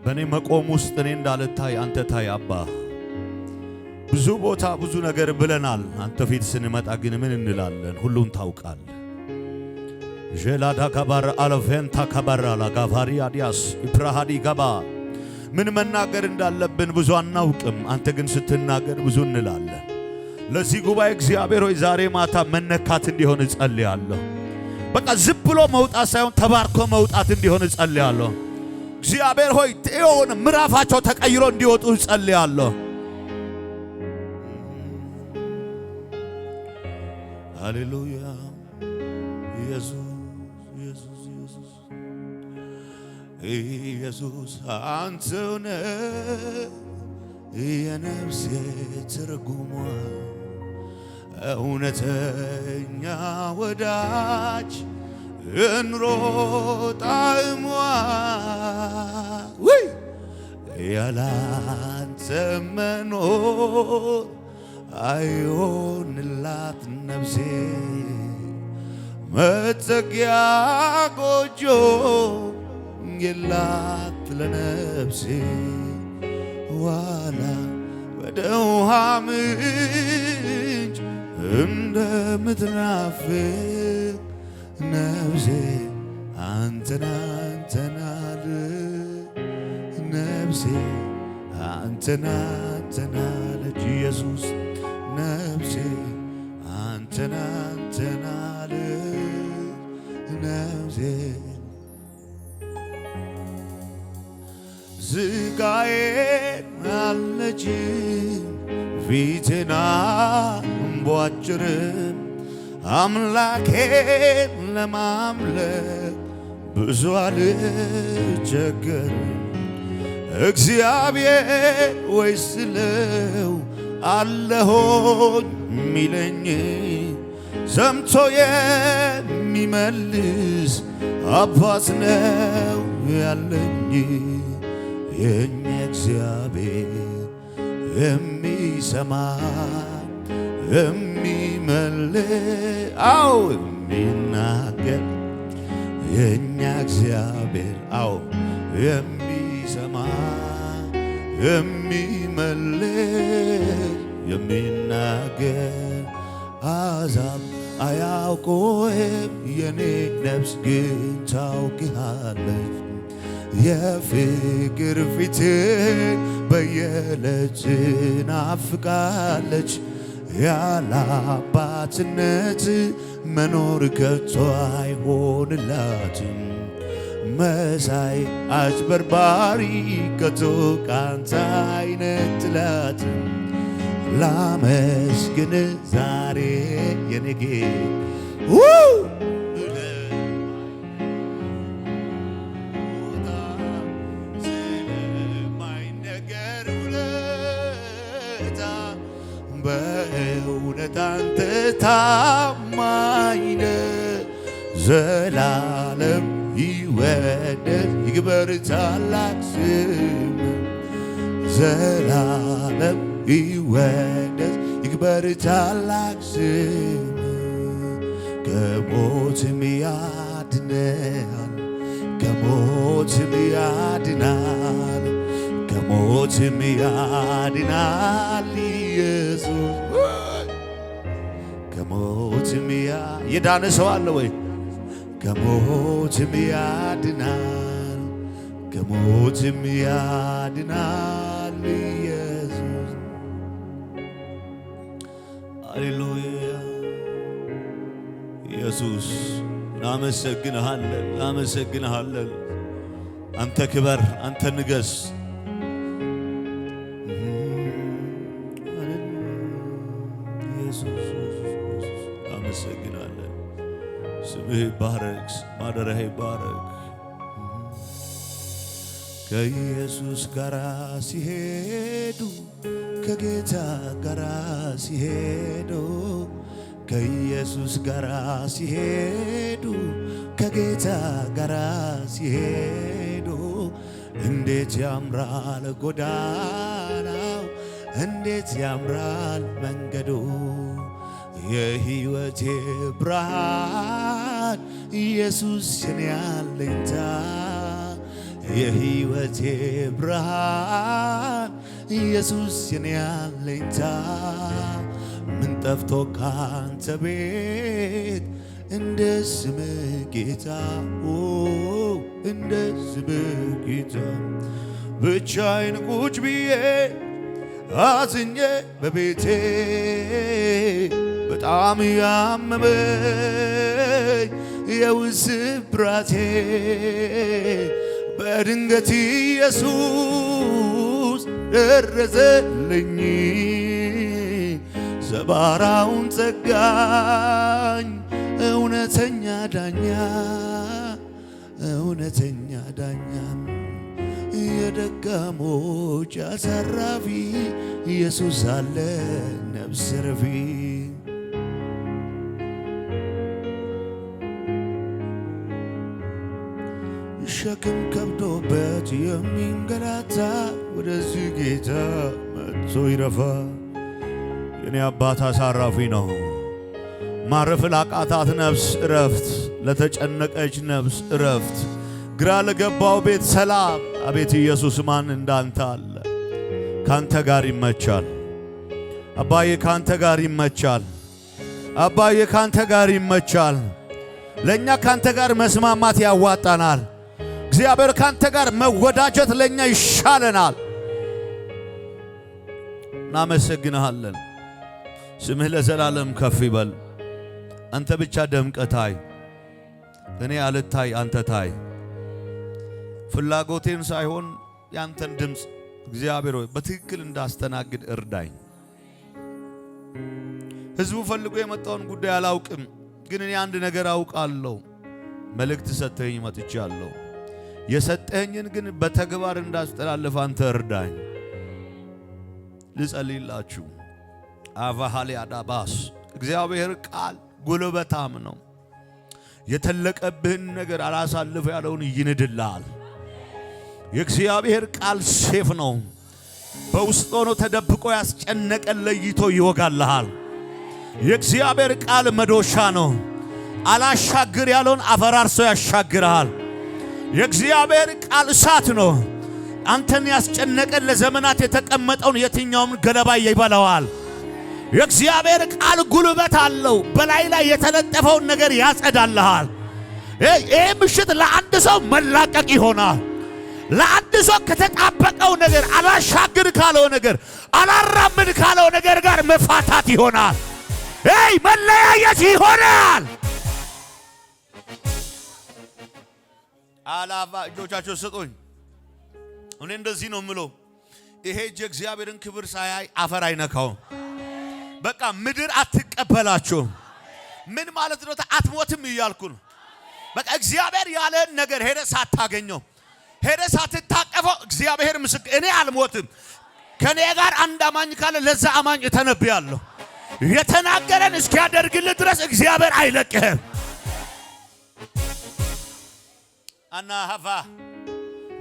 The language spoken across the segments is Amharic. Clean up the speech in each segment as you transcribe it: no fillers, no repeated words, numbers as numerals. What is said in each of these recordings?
በኔ መቆም ውስጥ እኔ እንዳልታይ አንተ ታይ አባ። ብዙ ቦታ ብዙ ነገር ብለናል። አንተ ፊት ስንመጣ ግን ምን እንላለን? ሁሉን ታውቃለህ። ጀላዳ ካባር አለፈንታ ካባራ ላጋቫሪ አዲያስ ኢብራሃዲ ገባ። ምን መናገር እንዳለብን ብዙ አናውቅም። አንተ ግን ስትናገር ብዙ እንላለን። ለዚህ ጉባኤ እግዚአብሔር ሆይ ዛሬ ማታ መነካት እንዲሆን እጸልያለሁ። በቃ ዝም ብሎ መውጣት ሳይሆን ተባርኮ መውጣት እንዲሆን እጸልያለሁ። እግዚአብሔር ሆይ የሆነ ምዕራፋቸው ተቀይሮ እንዲወጡ እጸልያለሁ። ሃሌሉያ ኢየሱስ ኢየሱስ ኢየሱስ ኢየሱስ አንተ ነህ የነፍሴ ትርጉሟ እውነተኛ ወዳጅ እንሮ ጣዕሟ ወይ ያላንተ መኖር አይሆንላት ነፍሴ መጠጊያ ጎጆ የላት ለነፍሴ ዋላ ወደ ውሃ ምንጭ እንደምትናፍቅ ነፍሴ አንተን አንተን አለ ነፍሴ አንተን አንተን አለች ኢየሱስ ነፍሴ አንተን አንተን አለች ነፍሴ ስጋዬን አለች ፊቴና እምቧጭርም አምላኬን ለማምለክ ብዙ አልቸገርም። እግዚአብሔር ወይ ስለው አለሆኝ ሚለኝ ሰምቶ የሚመልስ አባት ነው ያለኝ የኛ እግዚአብሔር የሚሰማ የሚመልስ አው የሚናገር የኛ እግዚአብሔር አው የሚሰማ የሚመልስ የሚናገር አሕዛብ አያውቁም የኔ ነፍስ ግን ታውቅሃለች የፍቅር ፊትህ በየዕለቱ ናፍቃለች ያለ አባትነት መኖር ከቶ አይሆንላትም መሳይ አጭበርባሪ ከቶ ካንተ አይነጥላትም ላመስግን ዛሬ የኔ ጌታ በእውነት አንተ ታማኝ ነህ ዘላለም ይወደስ ይክበር ታላቅ ስም ዘላለም ይወደስ ይክበር ታላቅ ስም ከሞትም ያድናል ከሞትም ያድናል ከሞትም ያድናል ኢየሱስ ከሞትም የዳነ ሰው አለ ወይ? ከሞትም ያድናል ከሞትም ያድናል ኢየሱስ ሃሌሉያ ኢየሱስ እናመሰግንሃለን እናመሰግንሃለን አንተ ክበር አንተ ንገስ እናመሰግናለን ስምህ ይባረክ ማደሪያህ ይባረክ ከኢየሱስ ጋር ሲሄዱ ከጌታ ጋር ሲሄዱ ከኢየሱስ ጋር ሲሄዱ ከጌታ ጋር ሲሄዱ እንዴት ያምራል ጎዳናው እንዴት ያምራል መንገዱ የሕይወቴ ብርሃን ኢየሱስ የኔ አለኝታ የሕይወቴ ብርሃን ኢየሱስ የኔ አለኝታ ምን ጠፍቶ ካንተ ቤት እንደ ስምህ ጌታ እንደ ስምህ ጌታ ብቻዬን ቁጭ ብዬ አዝኜ በቤቴ በጣም ያመመኝ የውስብራቴ በድንገት ኢየሱስ ደረሰልኝ ሰባራውን ዘጋኝ እውነተኛ ዳኛ እውነተኛ ዳኛ የደካሞች አሳራፊ ኢየሱስ አለ ነፍስ ረፊ ሸክም ከብዶበት የሚንገላታ ወደዚህ ጌታ መጥቶ ይረፋ የኔ አባት አሳራፊ ነው ማረፍ ላቃታት ነፍስ እረፍት ለተጨነቀች ነፍስ እረፍት ግራ ለገባው ቤት ሰላም አቤት ኢየሱስ ማን እንዳንተ አለ ካንተ ጋር ይመቻል አባዬ ካንተ ጋር ይመቻል አባዬ ካንተ ጋር ይመቻል ለኛ ካንተ ጋር መስማማት ያዋጣናል እግዚአብሔር ካንተ ጋር መወዳጀት ለኛ ይሻለናል እናመሰግንሃለን ስምህ ለዘላለም ከፍ ይበል አንተ ብቻ ደምቀታይ እኔ አልታይ አንተ ታይ ፍላጎቴን ሳይሆን ያንተን ድምጽ እግዚአብሔር ሆይ በትክክል እንዳስተናግድ እርዳኝ ህዝቡ ፈልጎ የመጣውን ጉዳይ አላውቅም ግን እኔ አንድ ነገር አውቃለሁ መልእክት ሰጠኝ መጥቻለሁ የሰጠኝን ግን በተግባር እንዳስተላልፍ አንተ እርዳኝ ልጸልይላችሁ አቫሃሊ አዳባስ እግዚአብሔር ቃል ጉልበታም ነው የተለቀብህን ነገር አላሳልፍ ያለውን ይንድልሃል የእግዚአብሔር ቃል ሴፍ ነው በውስጥ ሆኖ ተደብቆ ያስጨነቀን ለይቶ ይወጋልሃል የእግዚአብሔር ቃል መዶሻ ነው አላሻግር ያለውን አፈራርሶ ያሻግርሃል የእግዚአብሔር ቃል እሳት ነው አንተን ያስጨነቀን ለዘመናት የተቀመጠውን የትኛውም ገለባ ይበላዋል የእግዚአብሔር ቃል ጉልበት አለው በላይ ላይ የተለጠፈውን ነገር ያጸዳልሃል ይሄ ምሽት ለአንድ ሰው መላቀቅ ይሆናል ለአንድ ሰው ከተጣበቀው ነገር አላሻግር ካለው ነገር አላራምድ ካለው ነገር ጋር መፋታት ይሆናል መለያየት ይሆናል አላባ እጆቻችሁ ስጡኝ እኔ እንደዚህ ነው ምለው ይሄ እግዚአብሔርን ክብር ሳያይ አፈር አይነካው በቃ ምድር አትቀበላችሁ ምን ማለት ነው አትሞትም ይያልኩ በቃ እግዚአብሔር ያለን ነገር ሄደ ሳታገኘው ሄደ ሳትታቀፈው እግዚአብሔር ምስክር እኔ አልሞትም ከኔ ጋር አንድ አማኝ ካለ ለዛ አማኝ ተነብያለሁ የተናገረን እስኪያደርግልህ ድረስ እግዚአብሔር አይለቅህም አና ሀፋ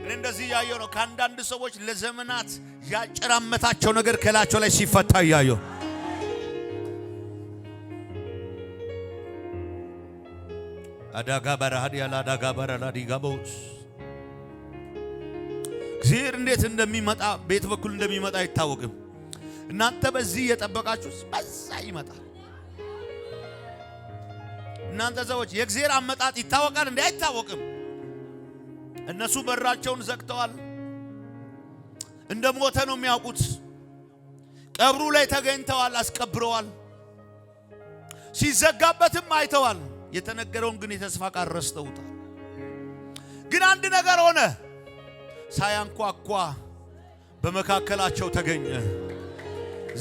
እንደዚህ ያየው ነው ካንዳንድ ሰዎች ለዘመናት ያጨራመታቸው ነገር ከላቸው ላይ ሲፈታ ያየው አዳጋ በራዲ ያላዳጋ በራዲ ጋቦስ እግዚአብሔር እንዴት እንደሚመጣ ቤት በኩል እንደሚመጣ አይታወቅም እናንተ በዚህ የጠበቃችሁ በዛ ይመጣል እናንተ ሰዎች የእግዚአብሔር አመጣጥ ይታወቃል እንዴ አይታወቅም እነሱ በራቸውን ዘግተዋል እንደሞተ ነው የሚያውቁት ቀብሩ ላይ ተገኝተዋል አስቀብረዋል ሲዘጋበትም አይተዋል የተነገረውን ግን የተስፋ ቃል ረስተውታል ግን አንድ ነገር ሆነ ሳያንኳኳ በመካከላቸው ተገኘ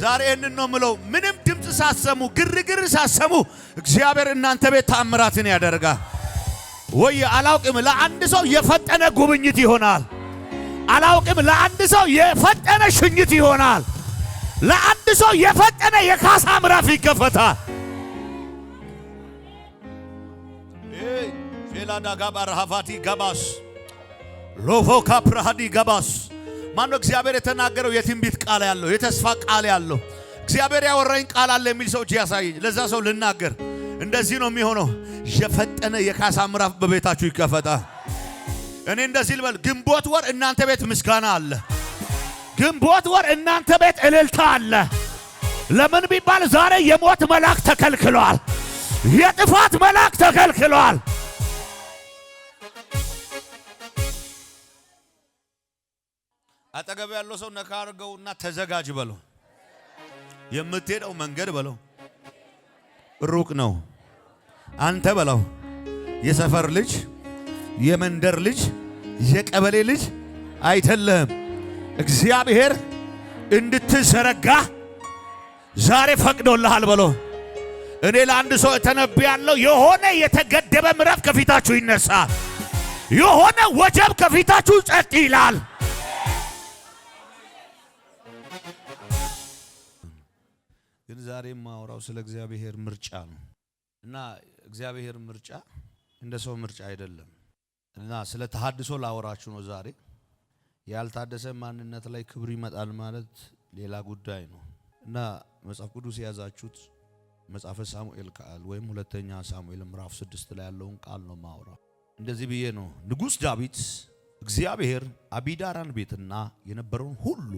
ዛሬ እነን ነው ምለው ምንም ድምጽ ሳሰሙ ግርግር ሳሰሙ እግዚአብሔር እናንተ ቤት ተአምራትን ያደርጋል ወይ አላውቅም ለአንድ ሰው የፈጠነ ጉብኝት ይሆናል አላውቅም ለአንድ ሰው የፈጠነ ሽኝት ይሆናል ለአንድ ሰው የፈጠነ የካሳ ምዕራፍ ይከፈታል ፌላዳ ጋባር ሀፋቲ ጋባስ ሎፎ ካፕራሃዲ ጋባስ ማን ነው እግዚአብሔር የተናገረው የትንቢት ቃል ያለው የተስፋ ቃል ያለው እግዚአብሔር ያወራኝ ቃል አለ የሚል ሰው ያሳየኝ ለዛ ሰው ልናገር እንደዚህ ነው የሚሆነው የፈጠነ የካሳ ምዕራፍ በቤታችሁ ይከፈታል እኔ እንደዚህ ልበል ግንቦት ወር እናንተ ቤት ምስጋና አለ ግንቦት ወር እናንተ ቤት እልልታ አለ ለምን ቢባል ዛሬ የሞት መልአክ ተከልክሏል የጥፋት መልአክ ተከልክሏል አጠገብ ያለው ሰው ነካ አድርገውና ተዘጋጅ በለው የምትሄደው መንገድ በለው ሩቅ ነው አንተ በለው የሰፈር ልጅ የመንደር ልጅ የቀበሌ ልጅ አይደለም እግዚአብሔር እንድትዘረጋ ዛሬ ፈቅዶልሃል በለው እኔ ለአንድ ሰው ተነብያለሁ የሆነ የተገደበ ምዕራፍ ከፊታችሁ ይነሳል የሆነ ወጀብ ከፊታችሁ ጸጥ ይላል ግን ዛሬ ማውራው ስለ እግዚአብሔር ምርጫ ነው እና እግዚአብሔር ምርጫ እንደ ሰው ምርጫ አይደለም እና ስለ ተሐድሶ ላወራችሁ ነው ዛሬ ያልታደሰ ማንነት ላይ ክብር ይመጣል ማለት ሌላ ጉዳይ ነው እና መጽሐፍ ቅዱስ ያዛችሁት መጽሐፈ ሳሙኤል ቃል ወይም ሁለተኛ ሳሙኤል ምዕራፍ 6 ላይ ያለውን ቃል ነው ማውራው እንደዚህ ብዬ ነው ንጉስ ዳዊት እግዚአብሔር አቢዳራን ቤትና የነበረውን ሁሉ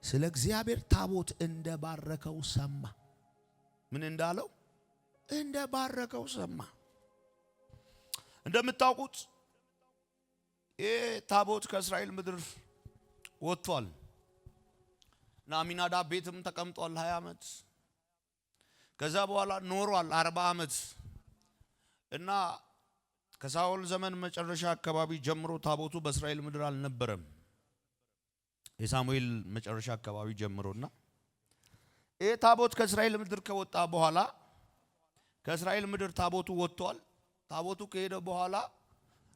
ስለ እግዚአብሔር ታቦት እንደባረከው ሰማ ምን እንዳለው እንደባረከው ሰማ እንደምታውቁት ታቦት ከእስራኤል ምድር ወጥቷል እና አሚናዳብ ቤትም ተቀምጧል 20 ዓመት ከዛ በኋላ ኖሯል 40 ዓመት እና ከሳኦል ዘመን መጨረሻ አካባቢ ጀምሮ ታቦቱ በእስራኤል ምድር አልነበረም የሳሙኤል መጨረሻ አካባቢ ጀምሮና ታቦት ከእስራኤል ምድር ከወጣ በኋላ ከእስራኤል ምድር ታቦቱ ወጥቷል ታቦቱ ከሄደ በኋላ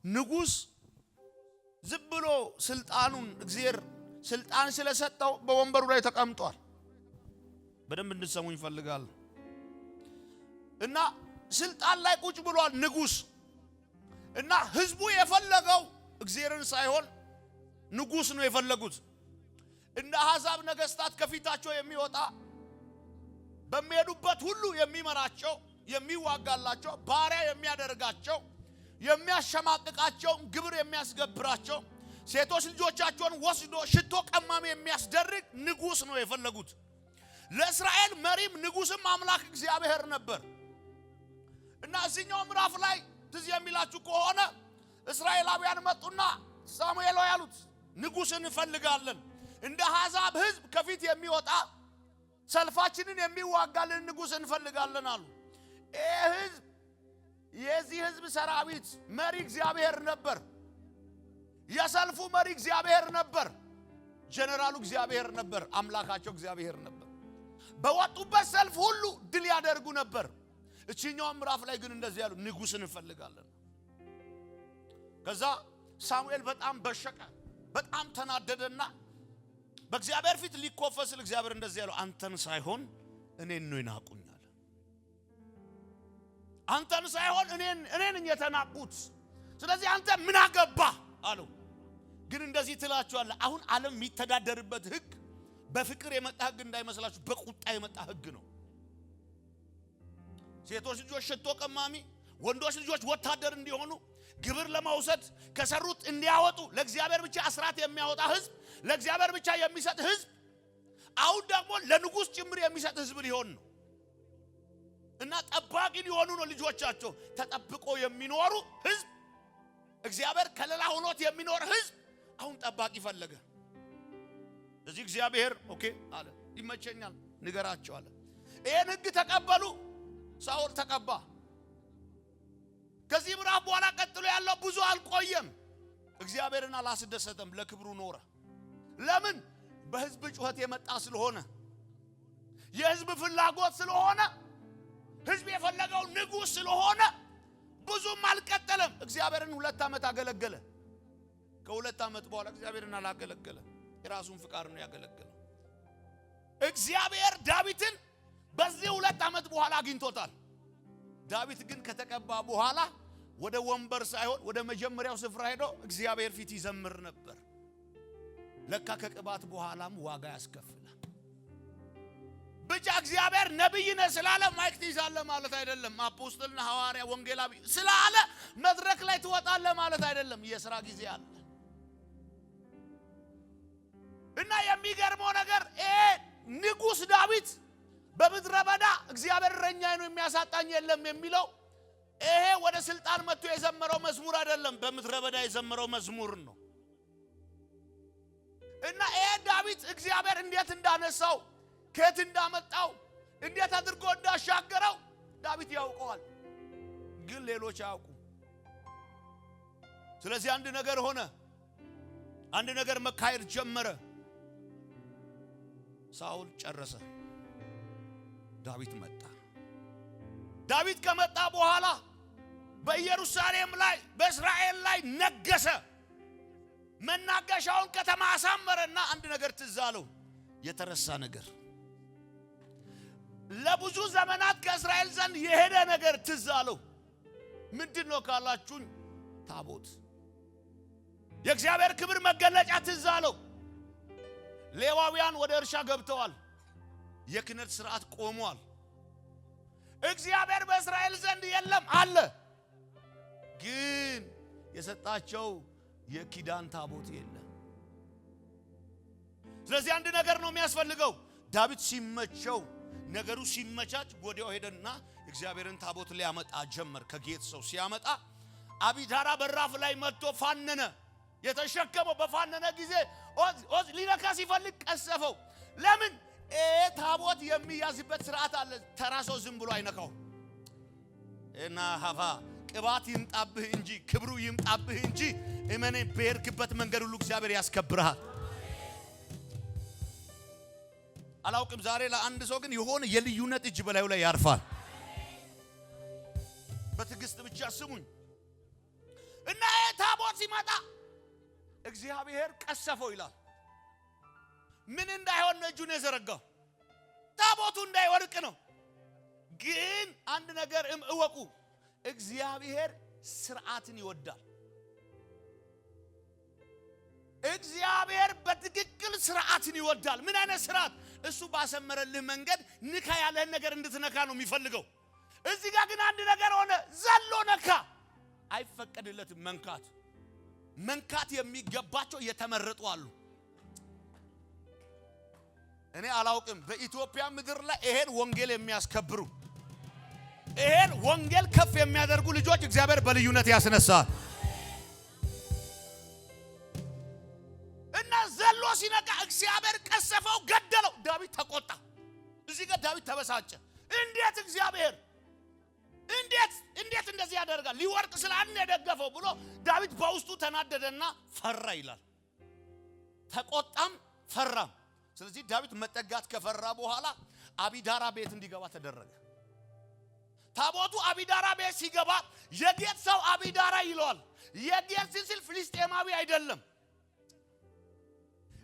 ንጉስ ዝም ብሎ ስልጣኑን እግዚአብሔር ስልጣን ስለሰጠው በወንበሩ ላይ ተቀምጧል በደንብ እንድትሰሙኝ ይፈልጋል እና ስልጣን ላይ ቁጭ ብሏል ንጉስ እና ህዝቡ የፈለገው እግዚአብሔርን ሳይሆን ንጉስ ነው የፈለጉት እንደ አሕዛብ ነገስታት ከፊታቸው የሚወጣ በሚሄዱበት ሁሉ የሚመራቸው የሚዋጋላቸው ባሪያ የሚያደርጋቸው የሚያሸማቅቃቸው ግብር የሚያስገብራቸው ሴቶች ልጆቻቸውን ወስዶ ሽቶ ቀማሚ የሚያስደርግ ንጉስ ነው የፈለጉት ለእስራኤል መሪም ንጉስም አምላክ እግዚአብሔር ነበር እና እዚህኛው ምዕራፍ ላይ ትዝ የሚላችሁ ከሆነ እስራኤላውያን መጡና ሳሙኤል ያሉት ንጉስን እንፈልጋለን እንደ አሕዛብ ህዝብ ከፊት የሚወጣ ሰልፋችንን የሚዋጋልን ንጉስ እንፈልጋለን አሉ ህዝብ የዚህ ህዝብ ሰራዊት መሪ እግዚአብሔር ነበር የሰልፉ መሪ እግዚአብሔር ነበር ጀነራሉ እግዚአብሔር ነበር አምላካቸው እግዚአብሔር ነበር በወጡበት ሰልፍ ሁሉ ድል ያደርጉ ነበር እቺኛው ምዕራፍ ላይ ግን እንደዚህ ያሉ ንጉስን እንፈልጋለን ከዛ ሳሙኤል በጣም በሸቀ በጣም ተናደደና በእግዚአብሔር ፊት ሊኮፈስል እግዚአብሔር እንደዚህ ያለው አንተን ሳይሆን እኔን ነው ይናቁኛል አንተን ሳይሆን እኔን የተናቁት ስለዚህ አንተ ምን አገባ አለው ግን እንደዚህ ትላችኋል አሁን ዓለም የሚተዳደርበት ህግ በፍቅር የመጣ ህግ እንዳይመስላችሁ በቁጣ የመጣ ህግ ነው ሴቶች ልጆች ሽቶ ቀማሚ ወንዶች ልጆች ወታደር እንዲሆኑ ግብር ለማውሰድ ከሰሩት እንዲያወጡ ለእግዚአብሔር ብቻ አስራት የሚያወጣ ህዝብ ለእግዚአብሔር ብቻ የሚሰጥ ህዝብ አሁን ደግሞ ለንጉስ ጭምር የሚሰጥ ህዝብ ሊሆን ነው እና ጠባቂ ሊሆኑ ነው ልጆቻቸው ተጠብቆ የሚኖሩ ህዝብ እግዚአብሔር ከለላ ሆኖት የሚኖር ህዝብ አሁን ጠባቂ ፈለገ እዚህ እግዚአብሔር ኦኬ አለ ይመቸኛል ንገራቸው አለ ይሄን ህግ ተቀበሉ ሳኦል ተቀባ ከዚህ ምዕራፍ በኋላ ቀጥሎ ያለው ብዙ አልቆየም እግዚአብሔርን አላስደሰተም ለክብሩ ኖረ ለምን በህዝብ ጩኸት የመጣ ስለሆነ የህዝብ ፍላጎት ስለሆነ ህዝብ የፈለገው ንጉስ ስለሆነ ብዙም አልቀጠለም እግዚአብሔርን 2 ዓመት አገለገለ ከ2 ዓመት በኋላ እግዚአብሔርን አላገለገለ የራሱን ፍቃድ ነው ያገለገለ እግዚአብሔር ዳዊትን በዚህ 2 ዓመት በኋላ አግኝቶታል ዳዊት ግን ከተቀባ በኋላ ወደ ወንበር ሳይሆን ወደ መጀመሪያው ስፍራ ሄዶ እግዚአብሔር ፊት ይዘምር ነበር ለካ ከቅባት በኋላም ዋጋ ያስከፍላል ብቻ እግዚአብሔር ነብይ ነህ ስላለ ማይክ ትይዛለህ ማለት አይደለም። አፖስቶልና ሐዋርያ ወንጌላዊ ስላለ መድረክ ላይ ትወጣለህ ማለት አይደለም። የሥራ ጊዜ አለ። እና የሚገርመው ነገር ንጉስ ዳዊት በምድረ በዳ እግዚአብሔር እረኛዬ ነው የሚያሳጣኝ የለም የሚለው ወደ ስልጣን መጥቶ የዘመረው መዝሙር አይደለም። በምድረ በዳ የዘመረው መዝሙር ነው። እና ዳዊት እግዚአብሔር እንዴት እንዳነሳው ከየት እንዳመጣው እንዴት አድርጎ እንዳሻገረው ዳዊት ያውቀዋል፣ ግን ሌሎች አያውቁ። ስለዚህ አንድ ነገር ሆነ፣ አንድ ነገር መካሄድ ጀመረ። ሳውል ጨረሰ፣ ዳዊት መጣ። ዳዊት ከመጣ በኋላ በኢየሩሳሌም ላይ በእስራኤል ላይ ነገሰ። መናገሻውን ከተማ አሳመረና አንድ ነገር ትዝ አለው፣ የተረሳ ነገር። ለብዙ ዘመናት ከእስራኤል ዘንድ የሄደ ነገር ትዝ አለው። ምንድነው ካላችሁኝ፣ ታቦት፣ የእግዚአብሔር ክብር መገለጫ ትዝ አለው። ሌዋውያን ወደ እርሻ ገብተዋል። የክህነት ሥርዓት ቆሟል። እግዚአብሔር በእስራኤል ዘንድ የለም አለ፣ ግን የሰጣቸው የኪዳን ታቦት የለም። ስለዚህ አንድ ነገር ነው የሚያስፈልገው። ዳዊት ሲመቸው፣ ነገሩ ሲመቻች ወዲያው ሄደና እግዚአብሔርን ታቦት ሊያመጣ ጀመር። ከጌት ሰው ሲያመጣ አቢዳራ በራፍ ላይ መጥቶ ፋነነ። የተሸከመው በፋነነ ጊዜ ኦዝ ሊነካ ሲፈልግ ቀሰፈው። ለምን? ታቦት የሚያዝበት ሥርዓት አለ። ተራሶ ዝም ብሎ አይነካው እና ሀፋ ቅባት ይምጣብህ እንጂ ክብሩ ይምጣብህ እንጂ እመኔ በርክበት መንገድ ሁሉ እግዚአብሔር ያስከብርሃል። አላውቅም ዛሬ ለአንድ ሰው ግን የሆነ የልዩነት እጅ በላዩ ላይ ያርፋል። በትዕግስት ብቻ ስሙኝ። እና ታቦት ሲመጣ እግዚአብሔር ቀሰፈው ይላል። ምን እንዳይሆን እጁን የዘረጋው ታቦቱ እንዳይወድቅ ነው። ግን አንድ ነገር እወቁ፣ እግዚአብሔር ሥርዓትን ይወዳል። እግዚአብሔር በትክክል ሥርዓትን ይወዳል። ምን አይነት ሥርዓት? እሱ ባሰመረልህ መንገድ ንካ ያለህን ነገር እንድትነካ ነው የሚፈልገው። እዚህ ጋር ግን አንድ ነገር ሆነ፣ ዘሎ ነካ። አይፈቀድለትም መንካት። መንካት የሚገባቸው የተመረጡ አሉ። እኔ አላውቅም በኢትዮጵያ ምድር ላይ ይሄን ወንጌል የሚያስከብሩ ይሄን ወንጌል ከፍ የሚያደርጉ ልጆች እግዚአብሔር በልዩነት ያስነሳል። እና ዘሎ ሲነካ እግዚአብሔር ቀሰፈው፣ ገደለው። ዳዊት ተቆጣ። እዚህ ጋር ዳዊት ተበሳጨ። እንዴት እግዚአብሔር እንዴት እንደዚህ ያደርጋል? ሊወርቅ ስላልነ የደገፈው ብሎ ዳዊት በውስጡ ተናደደና ፈራ ይላል። ተቆጣም ፈራም። ስለዚህ ዳዊት መጠጋት ከፈራ በኋላ አቢዳራ ቤት እንዲገባ ተደረገ። ታቦቱ አቢዳራ ቤት ሲገባ የጌት ሰው አቢዳራ ይለዋል። የጌት ሲል ፍልስጤማዊ አይደለም።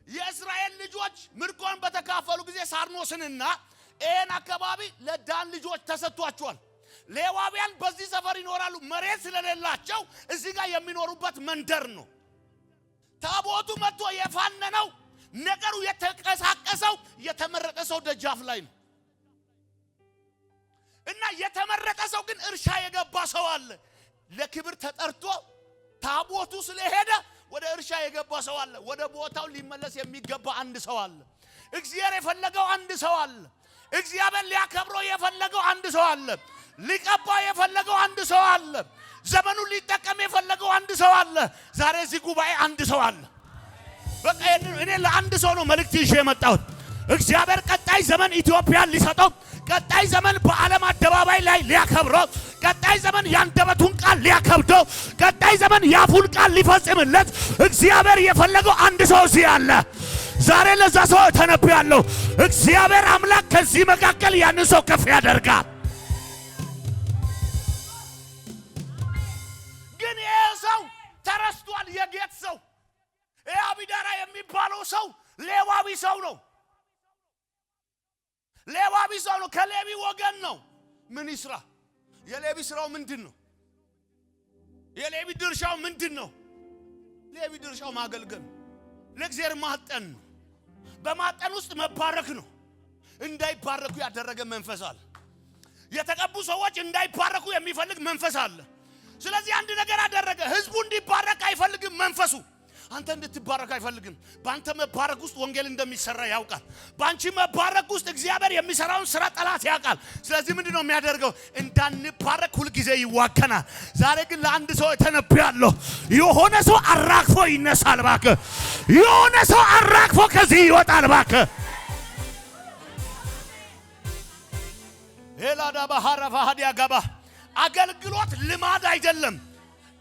የእስራኤል ልጆች ምርኮን በተካፈሉ ጊዜ ሳርኖስንና ኤን አካባቢ ለዳን ልጆች ተሰጥቷቸዋል። ሌዋውያን በዚህ ሰፈር ይኖራሉ። መሬት ስለሌላቸው እዚህ ጋር የሚኖሩበት መንደር ነው። ታቦቱ መጥቶ የፋነነው ነገሩ የተቀሳቀሰው የተመረጠ ሰው ደጃፍ ላይ ነው። እና የተመረጠ ሰው ግን እርሻ የገባ ሰው አለ። ለክብር ተጠርቶ ታቦቱ ስለሄደ ወደ እርሻ የገባ ሰው አለ። ወደ ቦታው ሊመለስ የሚገባ አንድ ሰው አለ። እግዚአብሔር የፈለገው አንድ ሰው አለ። እግዚአብሔር ሊያከብረው የፈለገው አንድ ሰው አለ። ሊቀባ የፈለገው አንድ ሰው አለ። ዘመኑን ሊጠቀም የፈለገው አንድ ሰው አለ። ዛሬ እዚህ ጉባኤ አንድ ሰው አለ። በቃ እኔ ለአንድ ሰው ነው መልእክት ይዤ የመጣሁት። እግዚአብሔር ቀጣይ ዘመን ኢትዮጵያን ሊሰጠው፣ ቀጣይ ዘመን በዓለም አደባባይ ላይ ሊያከብረው፣ ቀጣይ ዘመን ያንደበቱን ቃል ሊያከብደው፣ ቀጣይ ዘመን ያፉን ቃል ሊፈጽምለት እግዚአብሔር የፈለገው አንድ ሰው እዚህ አለ። ዛሬ ለዛ ሰው ተነብያለሁ። እግዚአብሔር አምላክ ከዚህ መካከል ያንን ሰው ከፍ ያደርጋል። ግን ይሄ ሰው ተረስቷል። የጌት ሰው አቢዳራ የሚባለው ሰው ሌዋዊ ሰው ነው። ሌዋዊ ሰው ነው። ከሌዊ ወገን ነው። ምን ይስራ? የሌዊ ስራው ምንድነው? የሌዊ ድርሻው ምንድነው? ሌዊ ድርሻው ማገልገል፣ ለእግዚአብሔር ማጠን ነው። በማጠን ውስጥ መባረክ ነው። እንዳይባረኩ ያደረገ መንፈስ አለ። የተቀቡ ሰዎች እንዳይባረኩ የሚፈልግ መንፈስ አለ። ስለዚህ አንድ ነገር አደረገ። ህዝቡ እንዲባረክ አይፈልግም መንፈሱ። አንተ እንድትባረክ አይፈልግም። ባንተ መባረክ ውስጥ ወንጌል እንደሚሰራ ያውቃል። ባንቺ መባረክ ውስጥ እግዚአብሔር የሚሰራውን ስራ ጠላት ያውቃል። ስለዚህ ምንድነው የሚያደርገው? እንዳንባረክ ሁሉ ጊዜ ይዋከናል። ዛሬ ግን ለአንድ ሰው ተነብያለሁ። የሆነ ሰው አራግፎ ይነሳል ባከ። የሆነ ሰው አራግፎ ከዚህ ይወጣል ባከ። ኤላዳ ባህራ ሀዲያ ገባ። አገልግሎት ልማድ አይደለም።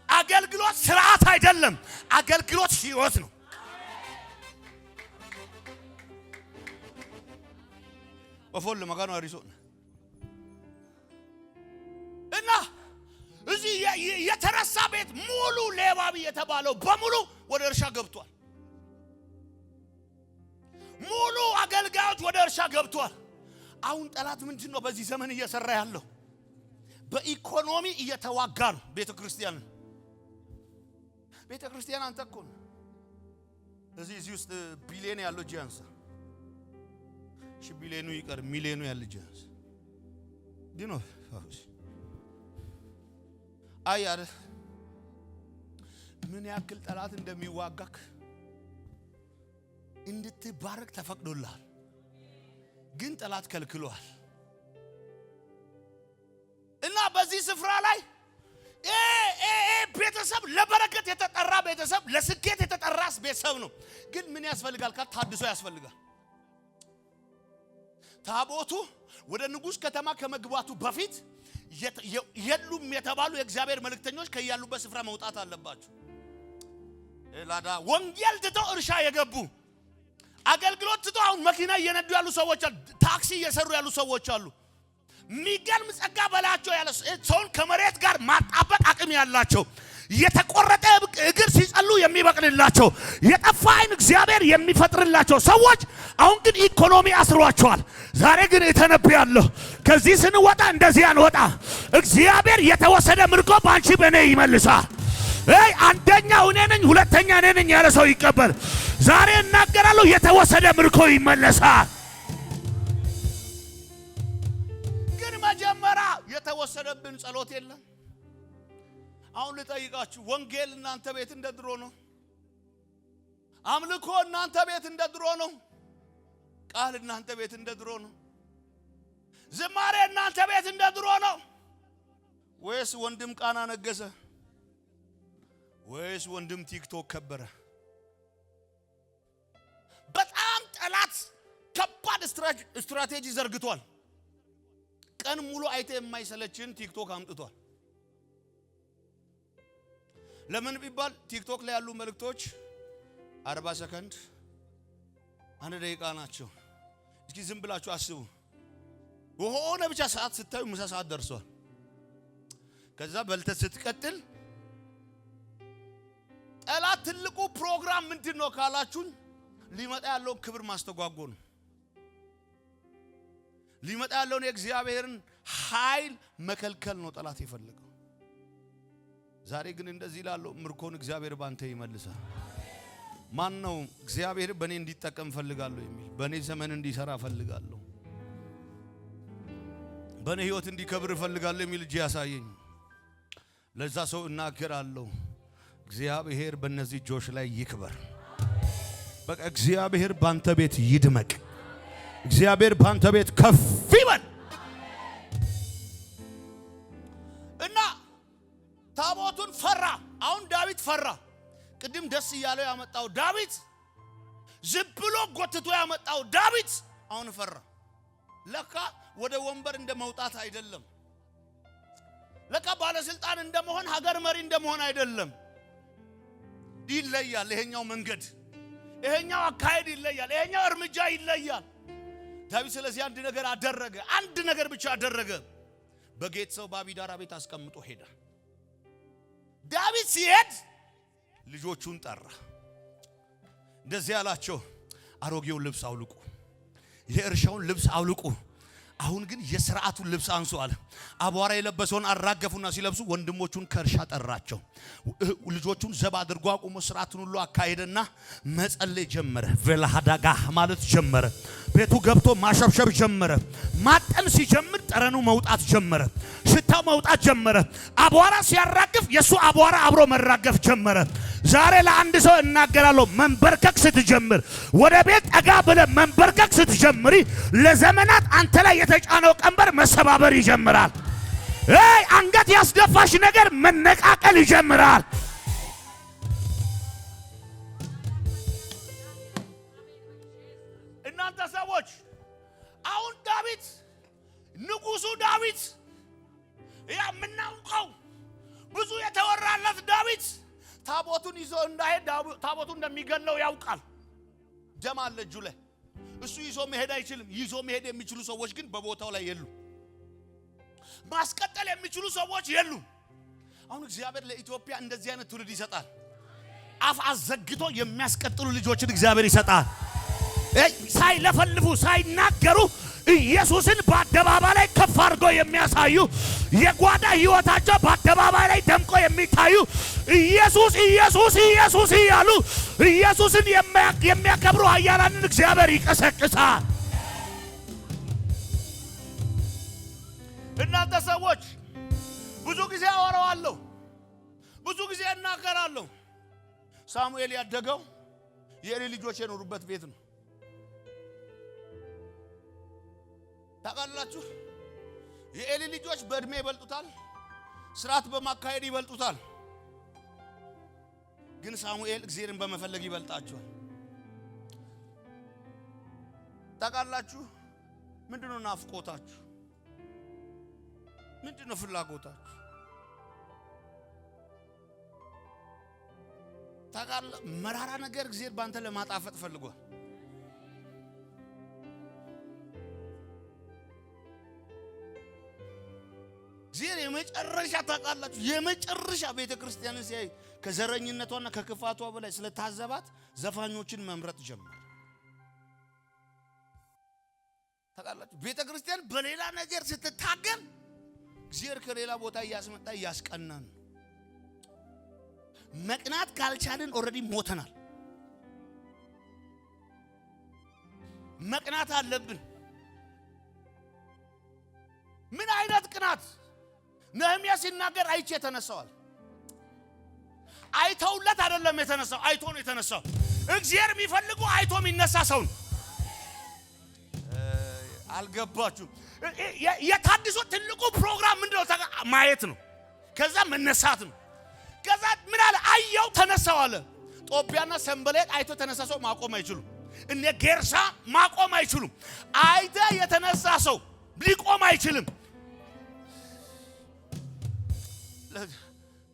አገልግሎት ስርዓት አይደለም። አገልግሎት ህይወት ነው። ወፎል ለማጋኑ አሪሶን እና እዚህ የተረሳ ቤት ሙሉ ሌባቢ የተባለው በሙሉ ወደ እርሻ ገብቷል። ሙሉ አገልጋዮች ወደ እርሻ ገብቷል። አሁን ጠላት ምንድነው በዚህ ዘመን እየሰራ ያለው? በኢኮኖሚ እየተዋጋ ነው ቤተክርስቲያን። ቤተክርስቲያን አንተ እኮ ነው እዚህ ውስጥ ቢሊየን ያለው ጂያንስ ቢሊየኑ ይቀር ሚሊየኑ ያለው ጂያንስ ዲኖ አያረ ምን ያክል ጠላት እንደሚዋጋክ እንድትባረክ ተፈቅዶልሃል። ግን ጠላት ከልክሏል። እና በዚህ ስፍራ ላይ ቤተሰብ ለበረከት የተጠራ ቤተሰብ ለስኬት የተጠራስ ቤተሰብ ነው። ግን ምን ያስፈልጋል? ታድሶ ያስፈልጋል። ታቦቱ ወደ ንጉስ ከተማ ከመግባቱ በፊት የሉም የተባሉ የእግዚአብሔር መልእክተኞች ከያሉበት ስፍራ መውጣት አለባቸው። ኤላዳ ወንጌል ትተው እርሻ የገቡ አገልግሎት ትተው አሁን መኪና እየነዱ ያሉ ሰዎች አሉ። ታክሲ እየሰሩ ያሉ ሰዎች አሉ። ሚገርም ጸጋ በላቸው ያለ ሰውን ከመሬት ጋር ማጣበቅ አቅም ያላቸው የተቆረጠ እግር ሲጸሉ የሚበቅልላቸው የጠፋ አይን እግዚአብሔር የሚፈጥርላቸው ሰዎች አሁን ግን ኢኮኖሚ አስሯቸዋል። ዛሬ ግን እተነብያለሁ ከዚህ ስንወጣ እንደዚህ አንወጣ። እግዚአብሔር የተወሰደ ምርኮ ባንቺ በኔ ይመልሳል። አንደኛው እኔ ነኝ ሁለተኛ እኔ ነኝ ያለ ሰው ይቀበል። ዛሬ እናገራለሁ የተወሰደ ምርኮ ይመለሳል። ግን መጀመሪያ የተወሰደብን ጸሎት የለም። አሁን ልጠይቃችሁ፣ ወንጌል እናንተ ቤት እንደድሮ ነው? አምልኮ እናንተ ቤት እንደድሮ ነው? ቃል እናንተ ቤት እንደድሮ ነው? ዝማሬ እናንተ ቤት እንደድሮ ነው? ወይስ ወንድም ቃና ነገሰ? ወይስ ወንድም ቲክቶክ ከበረ? በጣም ጠላት ከባድ ስትራቴጂ ዘርግቷል። ቀን ሙሉ አይተ የማይሰለችን ቲክቶክ አምጥቷል። ለምን ቢባል ቲክቶክ ላይ ያሉ መልእክቶች 40 ሰከንድ 1 ደቂቃ ናቸው። እስኪ ዝም ብላችሁ አስቡ። ወሆነ ብቻ ሰዓት ስታዩ ምሳ ሰዓት ደርሷል። ከዛ በልተ ስትቀጥል ጠላት ትልቁ ፕሮግራም ምንድነው ካላችሁኝ ሊመጣ ያለው ክብር ማስተጓጎል ነው። ሊመጣ ያለው የእግዚአብሔርን ኃይል መከልከል ነው ጠላት የፈለገው። ዛሬ ግን እንደዚህ ላለው ምርኮን እግዚአብሔር ባንተ ይመልሳል። ማን ነው እግዚአብሔር በኔ እንዲጠቀም ፈልጋለሁ የሚል በኔ ዘመን እንዲሰራ ፈልጋለሁ በኔ ህይወት እንዲከብር ፈልጋለሁ የሚል እጅ ያሳየኝ። ለዛ ሰው እናገራለሁ እግዚአብሔር በእነዚህ እጆች ላይ ይክበር። በቃ እግዚአብሔር ባንተ ቤት ይድመቅ። እግዚአብሔር ባንተ ቤት ከፍ ይበል። እና ታቦቱን ፈራ። አሁን ዳዊት ፈራ። ቅድም ደስ እያለው ያመጣው ዳዊት ዝም ብሎ ጎትቶ ያመጣው ዳዊት አሁን ፈራ። ለካ ወደ ወንበር እንደመውጣት አይደለም። ለካ ባለስልጣን እንደመሆን ሀገር መሪ እንደመሆን አይደለም። ይለያል። ይሄኛው መንገድ ይሄኛው አካሄድ ይለያል። ይሄኛው እርምጃ ይለያል። ዳዊት ስለዚህ አንድ ነገር አደረገ። አንድ ነገር ብቻ አደረገ። በጌት ሰው በአቢዳራ ቤት አስቀምጦ ሄደ። ዳዊት ሲሄድ ልጆቹን ጠራ። እንደዚህ ያላቸው አሮጌውን ልብስ አውልቁ፣ የእርሻውን ልብስ አውልቁ። አሁን ግን የሥርዓቱን ልብስ አንሱ አለ። አቧራ የለበሰውን አራገፉና ሲለብሱ ወንድሞቹን ከእርሻ ጠራቸው። ልጆቹን ዘብ አድርጎ አቁሞ ሥርዓቱን ሁሉ አካሄደና መጸለይ ጀመረ። ቬላሃዳጋ ማለት ጀመረ። ቤቱ ገብቶ ማሸብሸብ ጀመረ። ማጠን ሲጀምር ጠረኑ መውጣት ጀመረ። ሽታው መውጣት ጀመረ። አቧራ ሲያራግፍ የሱ አቧራ አብሮ መራገፍ ጀመረ። ዛሬ ለአንድ ሰው እናገራለሁ፣ መንበርከክ ስትጀምር፣ ወደ ቤት ጠጋ ብለህ መንበርከክ ስትጀምሪ፣ ለዘመናት አንተ ላይ የተጫነው ቀንበር መሰባበር ይጀምራል። አንገት ያስደፋሽ ነገር መነቃቀል ይጀምራል። እናንተ ሰዎች አሁን ዳዊት ንጉሱ ዳዊት የምናውቀው ብዙ የተወራለት ዳዊት ታቦቱን ይዞ እንዳይሄድ ታቦቱን እንደሚገለው ያውቃል። ደም አለ እጁ ላይ። እሱ ይዞ መሄድ አይችልም። ይዞ መሄድ የሚችሉ ሰዎች ግን በቦታው ላይ የሉ። ማስቀጠል የሚችሉ ሰዎች የሉ። አሁን እግዚአብሔር ለኢትዮጵያ እንደዚህ አይነት ትውልድ ይሰጣል። አፍ አዘግቶ የሚያስቀጥሉ ልጆችን እግዚአብሔር ይሰጣል። ሳይለፈልፉ ሳይናገሩ ኢየሱስን በአደባባይ ላይ ከፍ አድርጎ የሚያሳዩ የጓዳ ሕይወታቸው በአደባባይ ላይ ደምቆ የሚታዩ ኢየሱስ ኢየሱስ ኢየሱስ እያሉ ኢየሱስን የሚያከብሩ ኃያላንን እግዚአብሔር ይቀሰቅሳል። እናንተ ሰዎች ብዙ ጊዜ አወራዋለሁ፣ ብዙ ጊዜ እናገራለሁ። ሳሙኤል ያደገው የኤሊ ልጆች የኖሩበት ቤት ነው። ታውቃላችሁ፣ የኤሊ ልጆች በእድሜ ይበልጡታል፣ ስርዓት በማካሄድ ይበልጡታል። ግን ሳሙኤል እግዚአብሔርን በመፈለግ ይበልጣቸዋል። ታውቃላችሁ፣ ምንድነው ናፍቆታችሁ? ምንድነው ፍላጎታችሁ? ታውቃለህ፣ መራራ ነገር እግዚአብሔር ባንተ ለማጣፈጥ ፈልጓል። እግዚአብሔር የመጨረሻ ታውቃላችሁ፣ የመጨረሻ ቤተክርስቲያንን ሲያይ ከዘረኝነቷና ከክፋቷ በላይ ስለታዘባት ዘፋኞችን መምረጥ ጀመረ። ታውቃላችሁ፣ ቤተክርስቲያን በሌላ ነገር ስትታገል እግዚአብሔር ከሌላ ቦታ እያስመጣ እያስቀናን። መቅናት ካልቻልን ኦሬዲ ሞተናል። መቅናት አለብን። ምን አይነት ቅናት? ነህምያ ሲናገር አይቼ ተነሳዋል። አይተውለት አይደለም የተነሳው፣ አይቶ ነው የተነሳው። እግዚአብሔር የሚፈልጉ አይቶ የሚነሳ ሰው ነው። አልገባችሁ? የታድሶ ትልቁ ፕሮግራም ምንድነው? ማየት ነው። ከዛ መነሳት ነው። ከዛ ምን አለ? አየው ተነሳው አለ። ጦቢያና ሰንበሌጥ አይቶ ተነሳ ሰው ማቆም አይችሉም። እነ ጌርሳ ማቆም አይችሉም። አይተ የተነሳ ሰው ሊቆም አይችልም።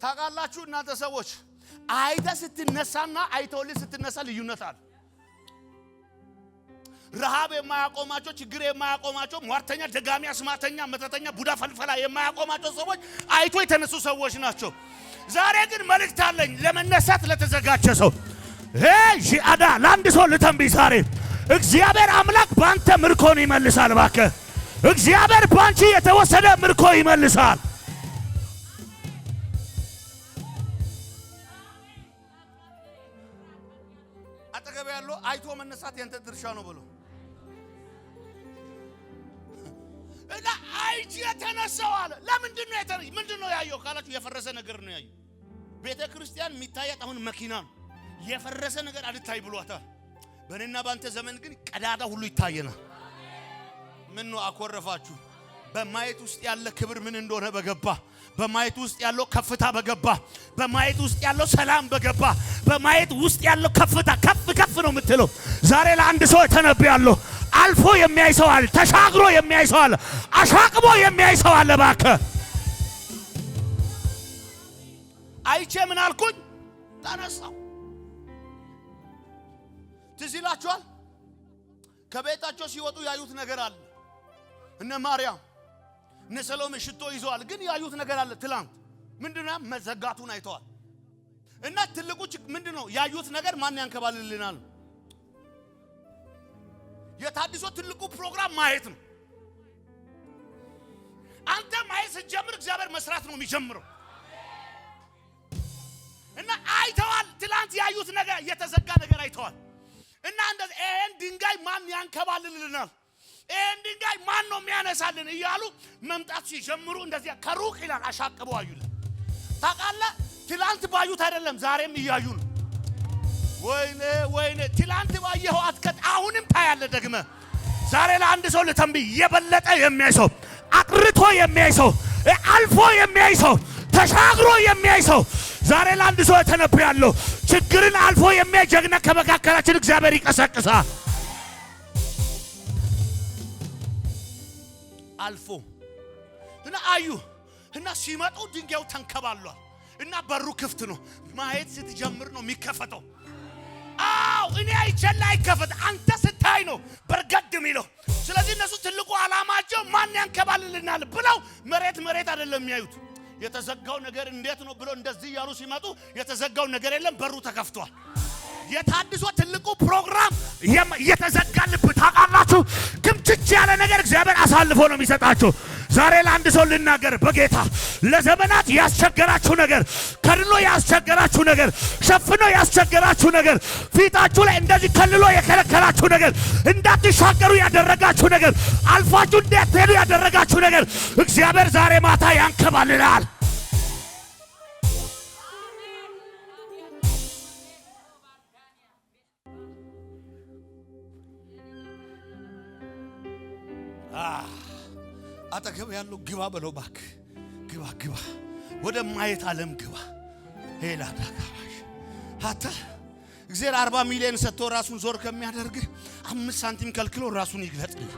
ታውቃላችሁ እናንተ ሰዎች አይተ ስትነሳና አይተውልህ ስትነሳ ልዩነት አለ። ረሃብ የማያቆማቸው፣ ችግር የማያቆማቸው፣ ሟርተኛ፣ ደጋሚ፣ አስማተኛ፣ መተተኛ፣ ቡዳ ፈልፈላ የማያቆማቸው ሰዎች አይቶ የተነሱ ሰዎች ናቸው። ዛሬ ግን መልእክት አለኝ ለመነሳት ለተዘጋጀ ሰው። ጂአዳ ለአንድ ሰው ልተንብይ ዛሬ እግዚአብሔር አምላክ ባንተ ምርኮን ይመልሳል። እባክህ እግዚአብሔር ባንቺ የተወሰደ ምርኮ ይመልሳል። አጠገብ ያለው አይቶ መነሳት ያንተ ድርሻ ነው ብሎ እና አይጂ የተነሳው አለ። ለምንድን ነው ምንድነው ያየው ካላችሁ የፈረሰ ነገር ነው ያየው። ቤተ ክርስቲያን የሚታያት አሁን መኪና ነው። የፈረሰ ነገር አልታይ ብሏታል። በእኔና ባንተ ዘመን ግን ቀዳዳ ሁሉ ይታየናል። ምን ነው አኮረፋችሁ? በማየት ውስጥ ያለ ክብር ምን እንደሆነ በገባ፣ በማየት ውስጥ ያለው ከፍታ በገባ፣ በማየት ውስጥ ያለው ሰላም በገባ፣ በማየት ውስጥ ያለው ከፍታ ከፍ ነው የምትለው። ዛሬ ለአንድ ሰው ተነብያለሁ። አልፎ የሚያይ ሰው አለ፣ ተሻግሮ የሚያይ ሰው አለ፣ አሻቅቦ የሚያይ ሰው አለ። እባክህ አይቼ ምን አልኩኝ? ተነሳው። ትዝ ይላችኋል? ከቤታቸው ሲወጡ ያዩት ነገር አለ። እነ ማርያም እነ ሰሎሜ ሽቶ ይዘዋል፣ ግን ያዩት ነገር አለ። ትላንት ምንድነው? መዘጋቱን አይተዋል። እና ትልቁ ምንድነው? ያዩት ነገር ማን ያንከባልልናል? የታድሶ ትልቁ ፕሮግራም ማየት ነው። አንተ ማየት ስትጀምር እግዚአብሔር መስራት ነው የሚጀምረው። እና አይተዋል። ትላንት ያዩት ነገር የተዘጋ ነገር አይተዋል። እና እንደዚህ ይሄን ድንጋይ ማን ያንከባልልልናል? ይሄን ድንጋይ ማን ነው የሚያነሳልን? እያሉ መምጣት ሲጀምሩ እንደዚህ ከሩቅ ይላል አሻቅበው አዩለ። ታውቃለህ ትላንት ባዩት አይደለም ዛሬም እያዩ ነው። ወይኔ ትላንት ባየኸው አትከት አሁንም ታያለ ደግመ። ዛሬ ለአንድ ሰው ለተንብይ የበለጠ የሚያይ ሰው፣ አቅርቶ የሚያይ ሰው፣ አልፎ የሚያይ ሰው፣ ተሻግሮ የሚያይ ሰው ዛሬ ለአንድ ሰው ተነብያለሁ። ችግርን አልፎ የሚያይ ጀግና ከመካከላችን እግዚአብሔር ይቀሰቅሳል። አልፎ እና አዩ እና ሲመጡ ድንጋዩ ተንከባሏል እና በሩ ክፍት ነው። ማየት ስትጀምር ነው የሚከፈተው። አው እኔ አይቸላ አይከፈት አንተ ስታይ ነው በርገድ የሚለው። ስለዚህ እነሱ ትልቁ ዓላማቸው ማን ያንከባልልናል ብለው መሬት አይደለም የሚያዩት። የተዘጋው ነገር እንዴት ነው ብሎ እንደዚህ ያሉ ሲመጡ የተዘጋው ነገር የለም፣ በሩ ተከፍቷል። የታድሶ ትልቁ ፕሮግራም የተዘጋልብ ታውቃላችሁ። ግምችች ያለ ነገር እግዚአብሔር አሳልፎ ነው የሚሰጣችሁ። ዛሬ ለአንድ ሰው ልናገር በጌታ ለዘመናት ያስቸገራችሁ ነገር፣ ከልሎ ያስቸገራችሁ ነገር፣ ሸፍኖ ያስቸገራችሁ ነገር፣ ፊታችሁ ላይ እንደዚህ ከልሎ የከለከላችሁ ነገር፣ እንዳትሻገሩ ያደረጋችሁ ነገር፣ አልፋችሁ እንዳትሄዱ ያደረጋችሁ ነገር እግዚአብሔር ዛሬ ማታ ያንከባልላል። አጠገብ ያለው ግባ በለው እባክህ፣ ግባ ወደ ማየት ዓለም ግባ። ሄላ ዳጋባሽ አታ እግዚአብሔር 40 ሚሊዮን ሰጥቶ ራሱን ዞር ከሚያደርግ 5 ሳንቲም ከልክሎ ራሱን ይግለጥልህ።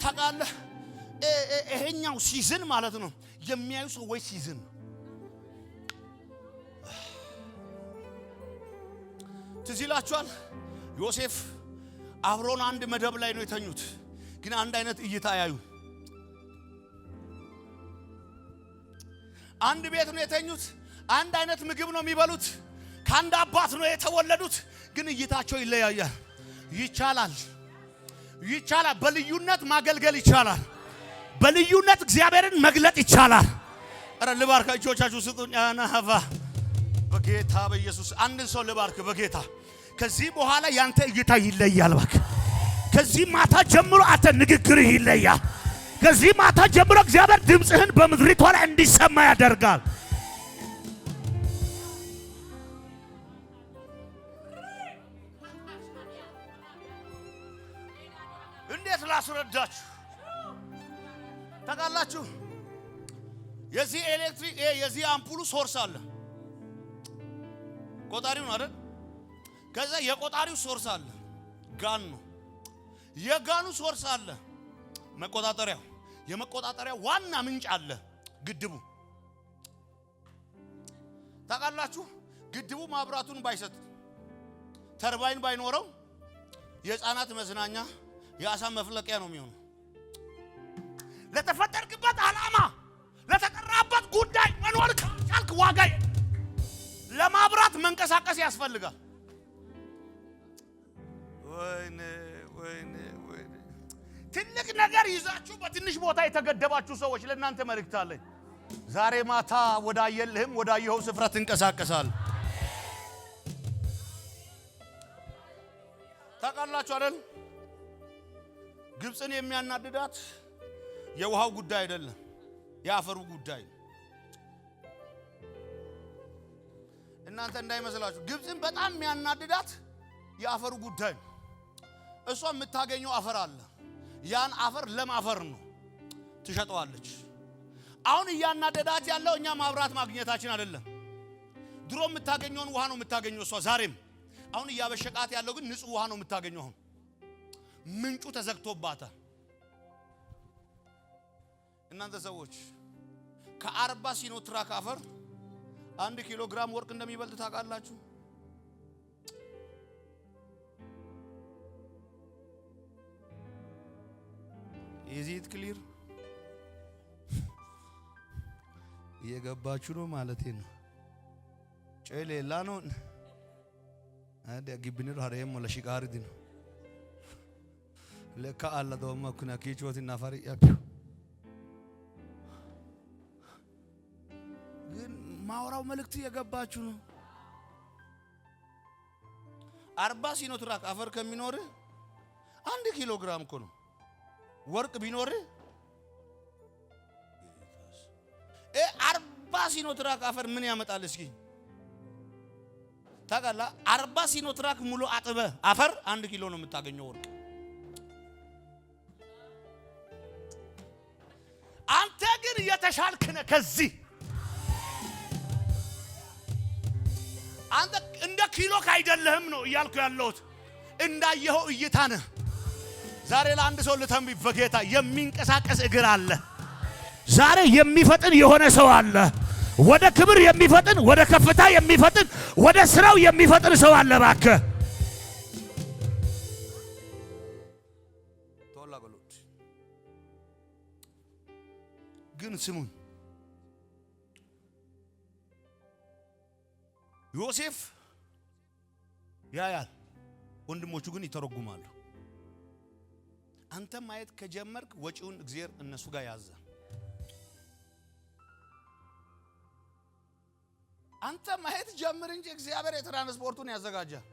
ታውቃለህ ይሄኛው ሲዝን ማለት ነው የሚያዩ ሰዎች ሲዝን። ትዝ ይላችኋል ዮሴፍ አብሮን አንድ መደብ ላይ ነው የተኙት፣ ግን አንድ አይነት እይታ ያዩ። አንድ ቤት ነው የተኙት፣ አንድ አይነት ምግብ ነው የሚበሉት፣ ከአንድ አባት ነው የተወለዱት፣ ግን እይታቸው ይለያያል። ይቻላል በልዩነት ማገልገል ይቻላል። በልዩነት እግዚአብሔርን መግለጥ ይቻላል። አረ ልባርካ እጆቻችሁ ስጡኝ። አናሃቫ በጌታ በኢየሱስ አንድ ሰው ልባርክ በጌታ ከዚህ በኋላ ያንተ እይታ ይለያል። ባክ ከዚህ ማታ ጀምሮ አንተ ንግግርህ ይለያል። ከዚህ ማታ ጀምሮ እግዚአብሔር ድምጽህን በምድሪቷ ላይ እንዲሰማ ያደርጋል። እንዴት ላስረዳችሁ? ታውቃላችሁ የዚህ ኤሌክትሪክ የዚህ አምፑሉ ሶርስ አለ፣ ቆጣሪው ነው አይደል? ከዛ የቆጣሪው ሶርስ አለ፣ ጋን ነው። የጋኑ ሶርስ አለ፣ መቆጣጠሪያው። የመቆጣጠሪያው ዋና ምንጭ አለ፣ ግድቡ። ታውቃላችሁ ግድቡ ማብራቱን ባይሰጥ ተርባይን ባይኖረው የህፃናት መዝናኛ የአሳ መፍለቂያ ነው የሚሆነው። ለተፈጠርክበት ዓላማ ለተጠራበት ጉዳይ መኖር ካልቻልክ ዋጋ ለማብራት መንቀሳቀስ ያስፈልጋል። ወይኔ ትልቅ ነገር ይዛችሁ በትንሽ ቦታ የተገደባችሁ ሰዎች ለእናንተ መልእክት አለኝ። ዛሬ ማታ ወዳየልህም ወዳየኸው ስፍራ ትንቀሳቀሳለህ። ታውቃላችሁ አይደል? ግብፅን የሚያናድዳት የውሃው ጉዳይ አይደለም፣ የአፈሩ ጉዳይ። እናንተ እንዳይመስላችሁ ግብፅን በጣም የሚያናድዳት የአፈሩ ጉዳይ። እሷ የምታገኘው አፈር አለ፣ ያን አፈር ለም አፈር ነው፣ ትሸጠዋለች። አሁን እያናደዳት ያለው እኛ ማብራት ማግኘታችን አይደለም። ድሮ የምታገኘውን ውሃ ነው የምታገኘው እሷ ዛሬም። አሁን እያበሸቃት ያለው ግን ንጹህ ውሃ ነው የምታገኘው። አሁን ምንጩ ተዘግቶባታል። እናንተ ሰዎች ከ40 ሲኖትራክ አፈር 1 ኪሎ ግራም ወርቅ እንደሚበልጥ ታውቃላችሁ? ኢዚት ክሊር የገባችሁ ነው ማለት ነው። ጨሌላ ነው አደ ግብንሩ ሀረም ለሽቃር ዲን ለካ አላ ደማ ኩና ኪቾት እናፈር ያክ ግን ማውራው መልእክት የገባችሁ ነው። 40 ሲኖትራክ አፈር ከሚኖር 1 ኪሎ ግራም እኮ ነው ወርቅ ቢኖር 40 ሲኖትራክ አፈር ምን ያመጣል እስኪ ታጋላ 40 ሲኖትራክ ሙሉ አጥበ አፈር 1 ኪሎ ነው የምታገኘው ወርቅ አንተ ግን የተሻልክ ነህ ከዚህ አንተ እንደ ኪሎ ካይደለህም ነው እያልኩ ያለሁት እንዳየኸው እይታ ነህ ዛሬ ለአንድ ሰው ልተንብይ በጌታ የሚንቀሳቀስ እግር አለ ዛሬ የሚፈጥን የሆነ ሰው አለ ወደ ክብር የሚፈጥን ወደ ከፍታ የሚፈጥን ወደ ስራው የሚፈጥን ሰው አለ እባክህ ቶላ በሉት ግን ስሙን ዮሴፍ ያያል ወንድሞቹ ግን ይተረጉማሉ አንተ ማየት ከጀመርክ ወጪውን እግዚአብሔር እነሱ ጋር ያዘ አንተ ማየት ጀምር እንጂ እግዚአብሔር የትራንስፖርቱን ያዘጋጃል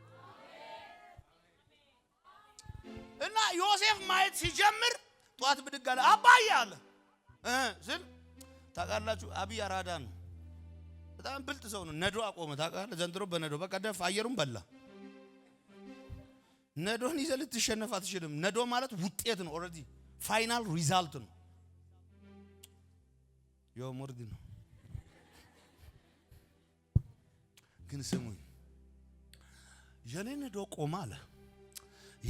እና ዮሴፍ ማየት ሲጀምር ጧት ብድግ አለ አባዬ አለ ስል ታውቃላችሁ አብይ አራዳ ነው በጣም ብልጥ ሰው ነው ነዶ አቆመ ታውቃለህ ዘንድሮ በነዶ በቃ ደፍ አየሩን በላ ነዶን ይዘህ ልትሸነፍ አትችልም ነዶ ማለት ውጤት ነው ኦሬዲ ፋይናል ሪዛልት ነው ሞርድ ነው ግን ስሙኝ የኔ ነዶ ቆማ አለ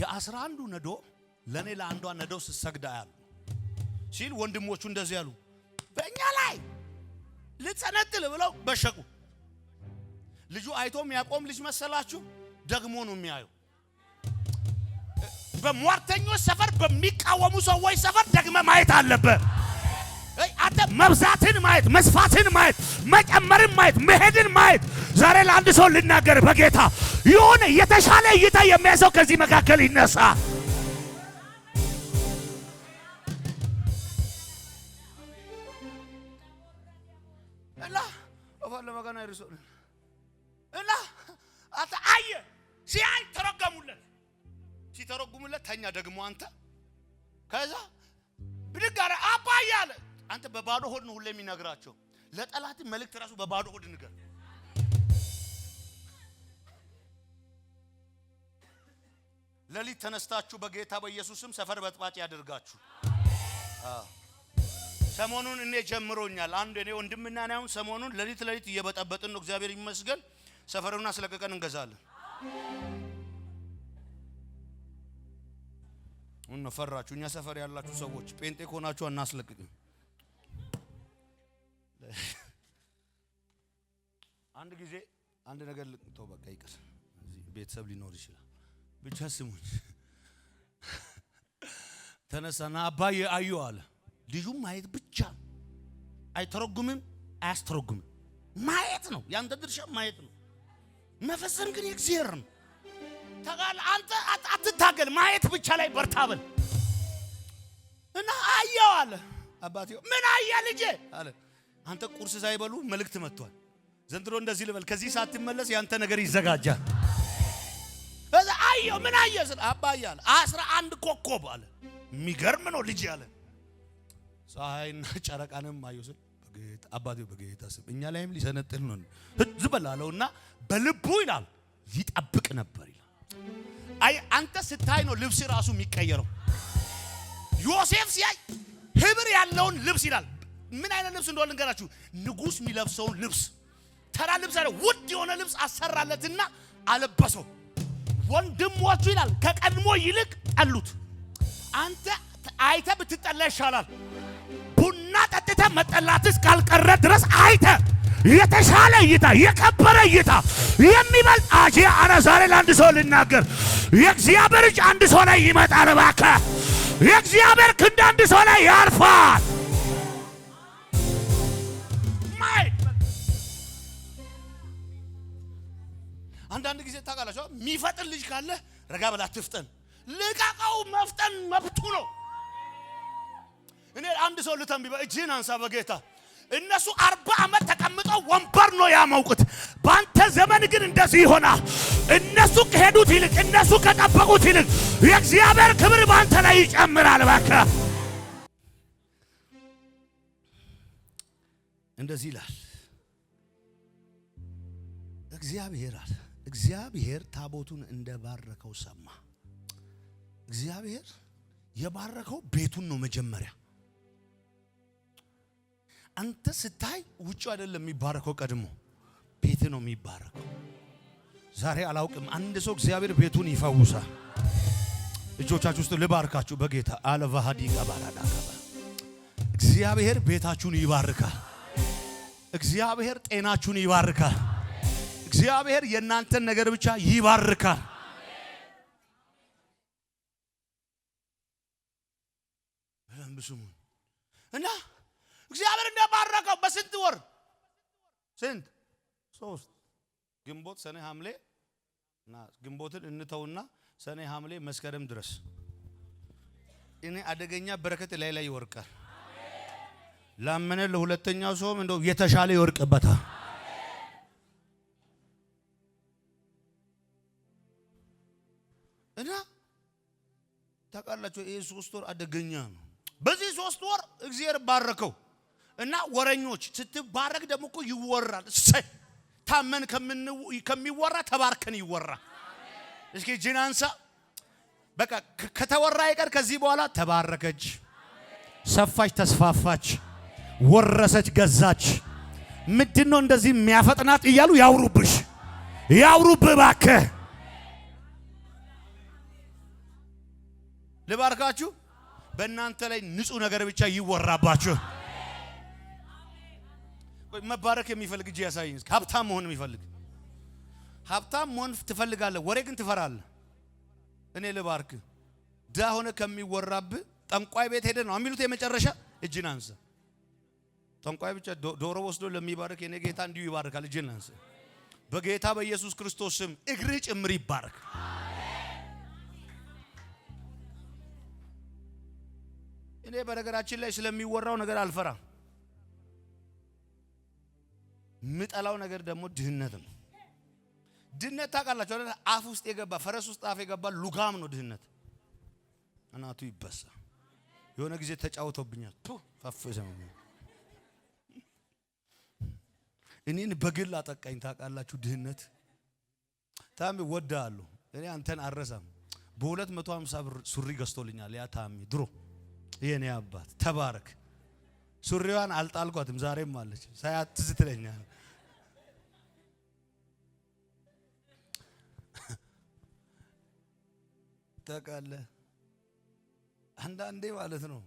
የ11ዱ ነዶ ለኔ ለአንዷ ነዶ ሲሰግዳ ያሉ ሲል ወንድሞቹ እንደዚህ ያሉ በእኛ ላይ ልጸነጥል ብለው በሸቁ ልጁ አይቶም ያቆም ልጅ መሰላችሁ ደግሞ ነው የሚያዩ በሟርተኞች ሰፈር በሚቃወሙ ሰዎች ሰፈር ደግመ ማየት አለበት አንተ መብዛትን ማየት መስፋትን ማየት መጨመርን ማየት መሄድን ማየት ዛሬ ለአንድ ሰው ልናገር በጌታ የሆነ የተሻለ እይታ የሚያሰው ከዚህ መካከል ይነሳ እና ወፈለ መጋና ይርሶ እና አታ አየ ሲያይ ተረገሙለት ሲተረጉሙለት ተኛ ደግሞ አንተ ከዛ ብድግ አረ አባዬ አለ አንተ በባዶ ሆድ ነው ሁሌ የሚነግራቸው ለጠላት መልእክት ራሱ በባዶ ሆድ ንገር ለሊት ተነስታችሁ በጌታ በኢየሱስም ሰፈር በጥባጭ ያደርጋችሁ ሰሞኑን እኔ ጀምሮኛል አንድ እኔ ወንድምና ናውን ሰሞኑን ለሊት እየበጠበጥን ነው እግዚአብሔር ይመስገን ሰፈሩን አስለቀቀን እንገዛለን እነ ፈራችሁ እኛ ሰፈር ያላችሁ ሰዎች ጴንጤ ኮናችሁ እናስለቅቅም አንድ ጊዜ አንድ ነገር ልተው በቃ ይቅር እዚህ ቤተሰብ ሊኖር ይችላል ብቻ ስሙኝ ተነሳና አባዬ አዩ አለ ልጁ ማየት ብቻ አይተረጉምም አያስተረጉምም ማየት ነው ያንተ ድርሻ ማየት ነው መፈጸም ግን እግዚአብሔር ነው ተጋል አንተ አትታገል ማየት ብቻ ላይ በርታበል እና አየው አለ አባቴው ምን አየ ልጄ አለ አንተ ቁርስ ሳይበሉ መልእክት መጥቷል ዘንድሮ እንደዚህ ልበል ከዚህ ሳትመለስ ያንተ ነገር ይዘጋጃል እዛ አየው ምን አየ ስለ አባዬ አለ 11 ኮከብ አለ የሚገርም ነው ልጅ አለ ፀሐይና ጨረቃንም አየው ስለ በጌታ አባቴው በጌታ ስም እኛ ላይም ሊሰነጥል ነው ዝበላለውና በልቡ ይላል ይጠብቅ ነበር ይላል አይ አንተ ስታይ ነው ልብስ ራሱ የሚቀየረው ዮሴፍ ሲያይ ህብር ያለውን ልብስ ይላል ምን አይነት ልብስ እንደሆነ ልንገራችሁ ንጉስ የሚለብሰው ልብስ ተራ ልብስ አይደል ውድ የሆነ ልብስ አሰራለትና አለበሰው ወንድሞቹ ይላል ከቀድሞ ይልቅ ጠሉት አንተ አይተ ብትጠላ ይሻላል ቡና ጠጥተ መጠላትስ ካልቀረ ድረስ አይተ የተሻለ እይታ የከበረ እይታ የሚበልጥ አጂ አረ ዛሬ ለአንድ ሰው ልናገር የእግዚአብሔር እጅ አንድ ሰው ላይ ይመጣል እባክህ የእግዚአብሔር ክንድ አንድ ሰው ላይ ያርፋል አንዳንድ ጊዜ ታውቃላችሁ የሚፈጥን ልጅ ካለ ረጋ በላ ትፍጠን ልቃቃው መፍጠን መብቱ ነው እኔ አንድ ሰው ልተንብይ እጅህን አንሳ በጌታ እነሱ 40 ዓመት ተቀምጠው ወንበር ነው ያመውቁት ባንተ ዘመን ግን እንደዚህ ይሆናል እነሱ እነሱ ከሄዱት ይልቅ እነሱ ከጠበቁት ይልቅ የእግዚአብሔር ክብር ባንተ ላይ ይጨምራል። እባክህ እንደዚህ ይላል እግዚአብሔር ታቦቱን እንደባረከው ሰማ። እግዚአብሔር የባረከው ቤቱን ነው መጀመሪያ። አንተ ስታይ ውጭ አይደለም የሚባረከው፣ ቀድሞ ቤት ነው የሚባረከው። ዛሬ አላውቅም አንድ ሰው እግዚአብሔር ቤቱን ይፈውሳል። እጆቻችሁ ውስጥ ልባርካችሁ በጌታ አለቫሃዲ ቀባራዳ ቀባ እግዚአብሔር ቤታችሁን ይባርካል። እግዚአብሔር ጤናችሁን ይባርካል። እግዚአብሔር የእናንተን ነገር ብቻ ይባርካል። በደንብ ስሙኝ እና እግዚአብሔር እንደባረከው በስንት ወር? ስንት? 3 ግንቦት፣ ሰኔ፣ ሐምሌ እና ግንቦትን እንተውና ሰኔ፣ ሐምሌ፣ መስከረም ድረስ እኔ አደገኛ በረከት ላይ ይወርቃል። ላመነ ለሁለተኛው ሰውም እንደው የተሻለ ይወርቅበታል። እና ታውቃላችሁ ይሄ 3 ወር አደገኛ ነው። በዚህ 3 ወር እግዚአብሔር ባረከው እና ወረኞች ስትባረክ ደግሞ እኮ ይወራል። ታመን ከሚወራ ተባርከን ይወራ። እስኪ ጂናንሳ በቃ ከተወራ ይቀር ከዚህ በኋላ ተባረከች፣ ሰፋች፣ ተስፋፋች፣ ወረሰች፣ ገዛች። ምንድነው እንደዚህ የሚያፈጥናት እያሉ ያውሩብሽ፣ ያውሩብህ እባክህ። ልባርካችሁ በእናንተ ላይ ንጹህ ነገር ብቻ ይወራባችሁ። መባረክ የሚፈልግ እጅ ያሳየኝ። ሀብታም መሆን የሚፈልግ ሀብታም መሆን ትፈልጋለህ፣ ወሬ ግን ትፈራለህ። እኔ ልባርክ ድሃ ሆነ ከሚወራብህ ጠንቋይ ቤት ሄደ ነው የሚሉት። የመጨረሻ እጅን አንሳ። ጠንቋይ ብቻ ዶሮ ወስዶ ለሚባርክ የኔ ጌታ እንዲሁ ይባርካል። እጅን አንሳ። በጌታ በኢየሱስ ክርስቶስ ስም እግር ጭምር ይባረክ። እኔ በነገራችን ላይ ስለሚወራው ነገር አልፈራም። ምጠላው ነገር ደግሞ ድህነት ነው። ድህነት ታውቃላችሁ አይደል? አፍ ውስጥ የገባ ፈረስ ውስጥ አፍ የገባ ሉጋም ነው ድህነት። እናቱ ይበሳ። የሆነ ጊዜ ተጫውቶብኛል። ፈፈሰው እኔን በግል አጠቃኝ። ታውቃላችሁ ድህነት ታሚ ወዳለሁ። እኔ አንተን አረሳም። በ250 ብር ሱሪ ገዝቶልኛል ያ ታሚ ድሮ። የኔ አባት ተባረክ። ሱሪዋን አልጣልኳትም፣ ዛሬም አለች። ሳያት ትዝ ትለኛል። ታውቃለህ አንዳንዴ ማለት ነው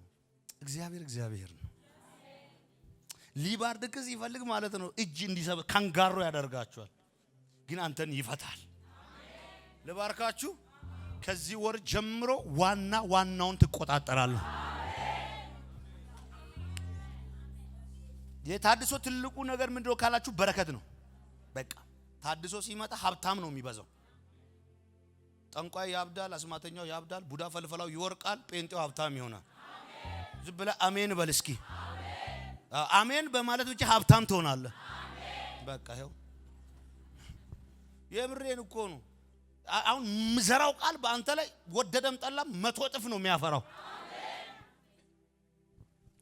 እግዚአብሔር ነው ሊባርክ ሲፈልግ ማለት ነው እጅ እንዲሰበ ካንጋሮ ያደርጋቸዋል፣ ግን አንተን ይፈታል። ልባርካችሁ ከዚህ ወር ጀምሮ ዋናውን ትቆጣጠራለህ። የታድሶ ትልቁ ነገር ምንድነው ካላችሁ በረከት ነው። በቃ ታድሶ ሲመጣ ሀብታም ነው የሚበዛው። ጠንቋይ ያብዳል፣ አስማተኛው ያብዳል፣ ቡዳ ፈልፈላው ይወርቃል፣ ጴንጤው ሀብታም ይሆናል። ዝም ብለህ አሜን በል እስኪ። አሜን በማለት ብቻ ሀብታም ትሆናለህ። በቃ ይኸው የብሬን እኮ ነው። አሁን ምዘራው ቃል በአንተ ላይ ወደደም ጠላም 100 እጥፍ ነው የሚያፈራው።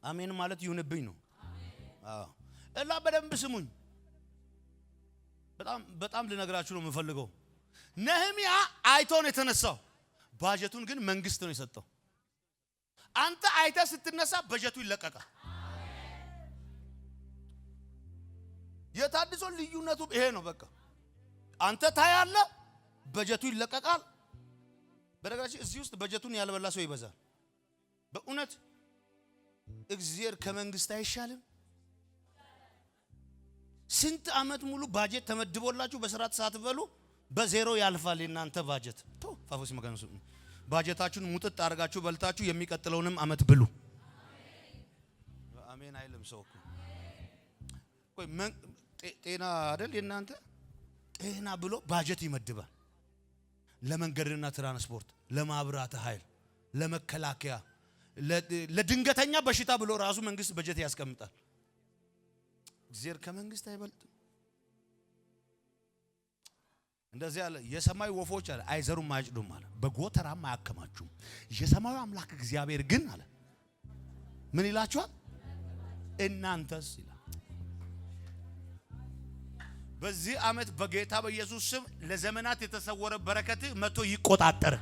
አሜን ማለት ይሁንብኝ ነው። እላ በደንብ ስሙኝ። በጣም ልነግራችሁ ነው የምፈልገው። ነህምያ አይቶ ነው የተነሳው። ባጀቱን ግን መንግስት ነው የሰጠው። አንተ አይተ ስትነሳ በጀቱ ይለቀቃል። የታድሶ ልዩነቱ ይሄ ነው። በቃ አንተ ታያለህ፣ በጀቱ ይለቀቃል። በነገራችን እዚህ ውስጥ በጀቱን ያልበላ ሰው ይበዛል። በእውነት እግዚአብሔር ከመንግስት አይሻልም? ስንት አመት ሙሉ ባጀት ተመድቦላችሁ በስራት ሳትበሉ በዜሮ ያልፋል የናንተ ባጀት። ፋፎስ መገነሱ ባጀታችሁን ሙጥጥ አድርጋችሁ በልታችሁ የሚቀጥለውንም አመት ብሉ። አሜን አይልም ሰው እኮ። ቆይ ጤና አይደል የናንተ ጤና ብሎ ባጀት ይመድባል። ለመንገድና ትራንስፖርት፣ ለማብራት ኃይል፣ ለመከላከያ፣ ለድንገተኛ በሽታ ብሎ ራሱ መንግስት በጀት ያስቀምጣል። እግዚአብሔር ከመንግስት አይበልጥም። እንደዚህ ያለ የሰማይ ወፎች አለ አይዘሩም አያጭዱም አለ በጎተራም አያከማቹም የሰማዩ አምላክ እግዚአብሔር ግን አለ ምን ይላችኋል እናንተስ ይላል በዚህ ዓመት በጌታ በኢየሱስ ስም ለዘመናት የተሰወረ በረከት መጥቶ ይቆጣጠር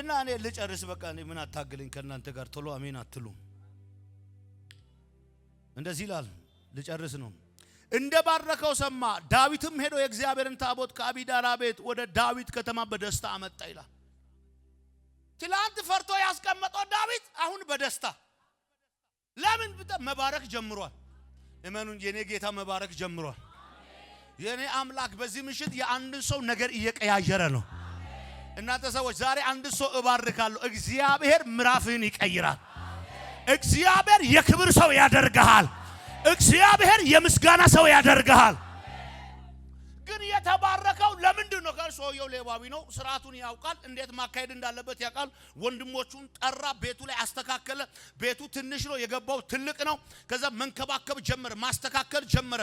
እና እኔ ልጨርስ በቃ እኔ ምን አታግለኝ ከናንተ ጋር ቶሎ አሜን አትሉ እንደዚህ ይላል ልጨርስ ነው እንደ ባረከው ሰማ ዳዊትም ሄዶ የእግዚአብሔርን ታቦት ከአቢዳራ ቤት ወደ ዳዊት ከተማ በደስታ አመጣ ይላል ትላንት ፈርቶ ያስቀመጠው ዳዊት አሁን በደስታ ለምን መባረክ ጀምሯል እመኑን የኔ ጌታ መባረክ ጀምሯል የኔ አምላክ በዚህ ምሽት የአንድ ሰው ነገር እየቀያየረ ነው እናንተ ሰዎች ዛሬ አንድ ሰው እባርካለሁ እግዚአብሔር ምራፍህን ይቀይራል እግዚአብሔር የክብር ሰው ያደርጋል እግዚአብሔር የምስጋና ሰው ያደርጋል ግን የተባረከው ለምንድን ነው ሰውየው ሌባዊ ነው ስርዓቱን ያውቃል እንዴት ማካሄድ እንዳለበት ያውቃል ወንድሞቹን ጠራ ቤቱ ላይ አስተካከለ ቤቱ ትንሽ ነው የገባው ትልቅ ነው ከዛ መንከባከብ ጀመረ ማስተካከል ጀመረ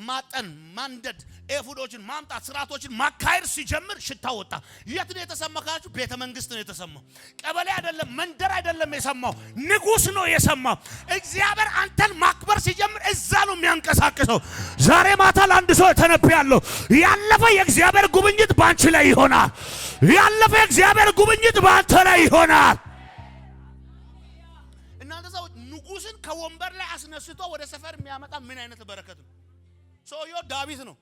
ማጠን ማንደድ ኤፉዶችን ማምጣት ስርዓቶችን ማካሄድ ሲጀምር ሽታው ወጣ የት ነው የተሰማካችሁ ቤተ መንግስት ነው የተሰማው ቀበሌ አይደለም መንደር አይደለም የሰማው ንጉስ ነው የሰማው እግዚአብሔር አንተን ማክበር ሲጀምር እዛ ነው የሚያንቀሳቅሰው ዛሬ ማታ ለአንድ ሰው ተነብያለሁ ያለፈ የእግዚአብሔር ጉብኝት ባንቺ ላይ ይሆናል ያለፈ የእግዚአብሔር ጉብኝት ባንተ ላይ ይሆናል እናንተ ሰዎች ንጉስን ከወንበር ላይ አስነስቶ ወደ ሰፈር የሚያመጣ ምን አይነት በረከት ነው ሰውየው ዳዊት ነው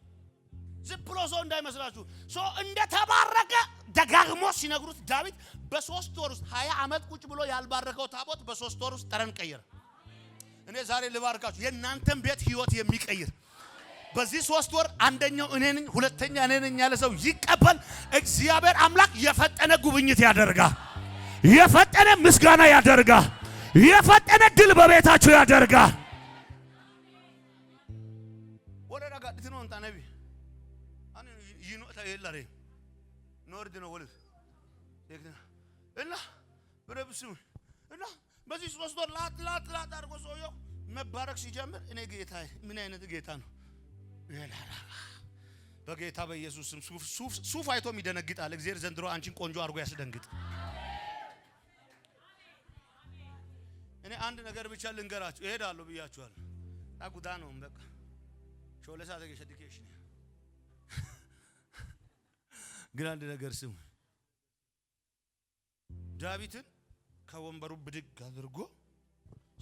ዝብሎ ሰው እንዳይመስላችሁ ሰው እንደተባረከ ደጋግሞ ሲነግሩት ዳዊት በ3 ወር ውስጥ 20 ዓመት ቁጭ ብሎ ያልባረከው ታቦት በ3 ወር ውስጥ ጠረን ቀየረ እኔ ዛሬ ልባርካችሁ የእናንተን ቤት ህይወት የሚቀይር በዚህ 3 ወር አንደኛው እኔ ነኝ ሁለተኛ እኔ ነኝ ያለ ሰው ይቀበል እግዚአብሔር አምላክ የፈጠነ ጉብኝት ያደርጋል የፈጠነ ምስጋና ያደርጋል የፈጠነ ድል በቤታችሁ ያደርጋል ወረዳ ጋድት ነው እንታ ነቢ አን ይኖታ የላሬ ኖርድ ነው ወልፍ እና በረብስም እና በዚህ 3 ወር ላት አድርጎ ሰውየው መባረክ ሲጀምር እኔ ጌታ ምን አይነት ጌታ ነው በጌታ በኢየሱስ ስም ሱፍ አይቶም ይደነግጣል እግዚአብሔር ዘንድሮ አንቺን ቆንጆ አድርጎ ያስደንግጥ እኔ አንድ ነገር ብቻ ልንገራችሁ እሄዳለሁ ብያችኋል አጉዳ ነው በቃ ሾለሳ ተገሸድከሽ ግን አንድ ነገር ስሙ ዳዊትን ከወንበሩ ብድግ አድርጎ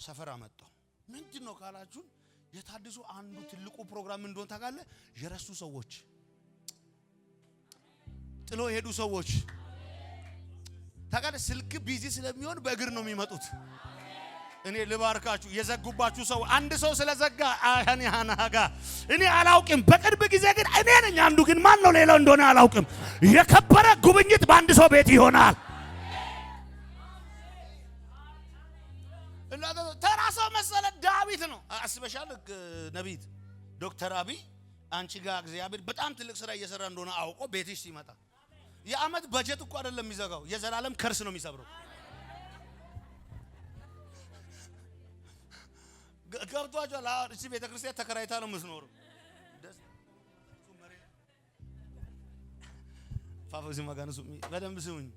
ሰፈር አመጣው ምንድነው ካላችሁ የታድሶ አንዱ ትልቁ ፕሮግራም እንደሆነ ታውቃለህ የረሱ ሰዎች ጥሎ ሄዱ ሰዎች ታውቃለህ ስልክ ቢዚ ስለሚሆን በእግር ነው የሚመጡት እኔ ልባርካችሁ የዘጉባችሁ ሰው አንድ ሰው ስለዘጋ እኔ አላውቅም በቅርብ ጊዜ ግን እኔ ነኝ አንዱ ግን ማን ነው ሌላው እንደሆነ አላውቅም የከበረ ጉብኝት በአንድ ሰው ቤት ይሆናል ተራሰው መሰለ ዳዊት ነው አስበሻል ነብይ ዶክተር አብይ አንቺ ጋር እግዚአብሔር በጣም ትልቅ ስራ እየሰራ እንደሆነ አውቆ ቤትሽ ሲመጣ የአመት በጀት እኮ አይደለም የሚዘጋው የዘላለም ከርስ ነው የሚሰብረው ገብቷችኋል እቺ ቤተክርስቲያን ተከራይታ ነው የምትኖረው ፋፋዚ ማጋነሱ በደንብ ስሙኝ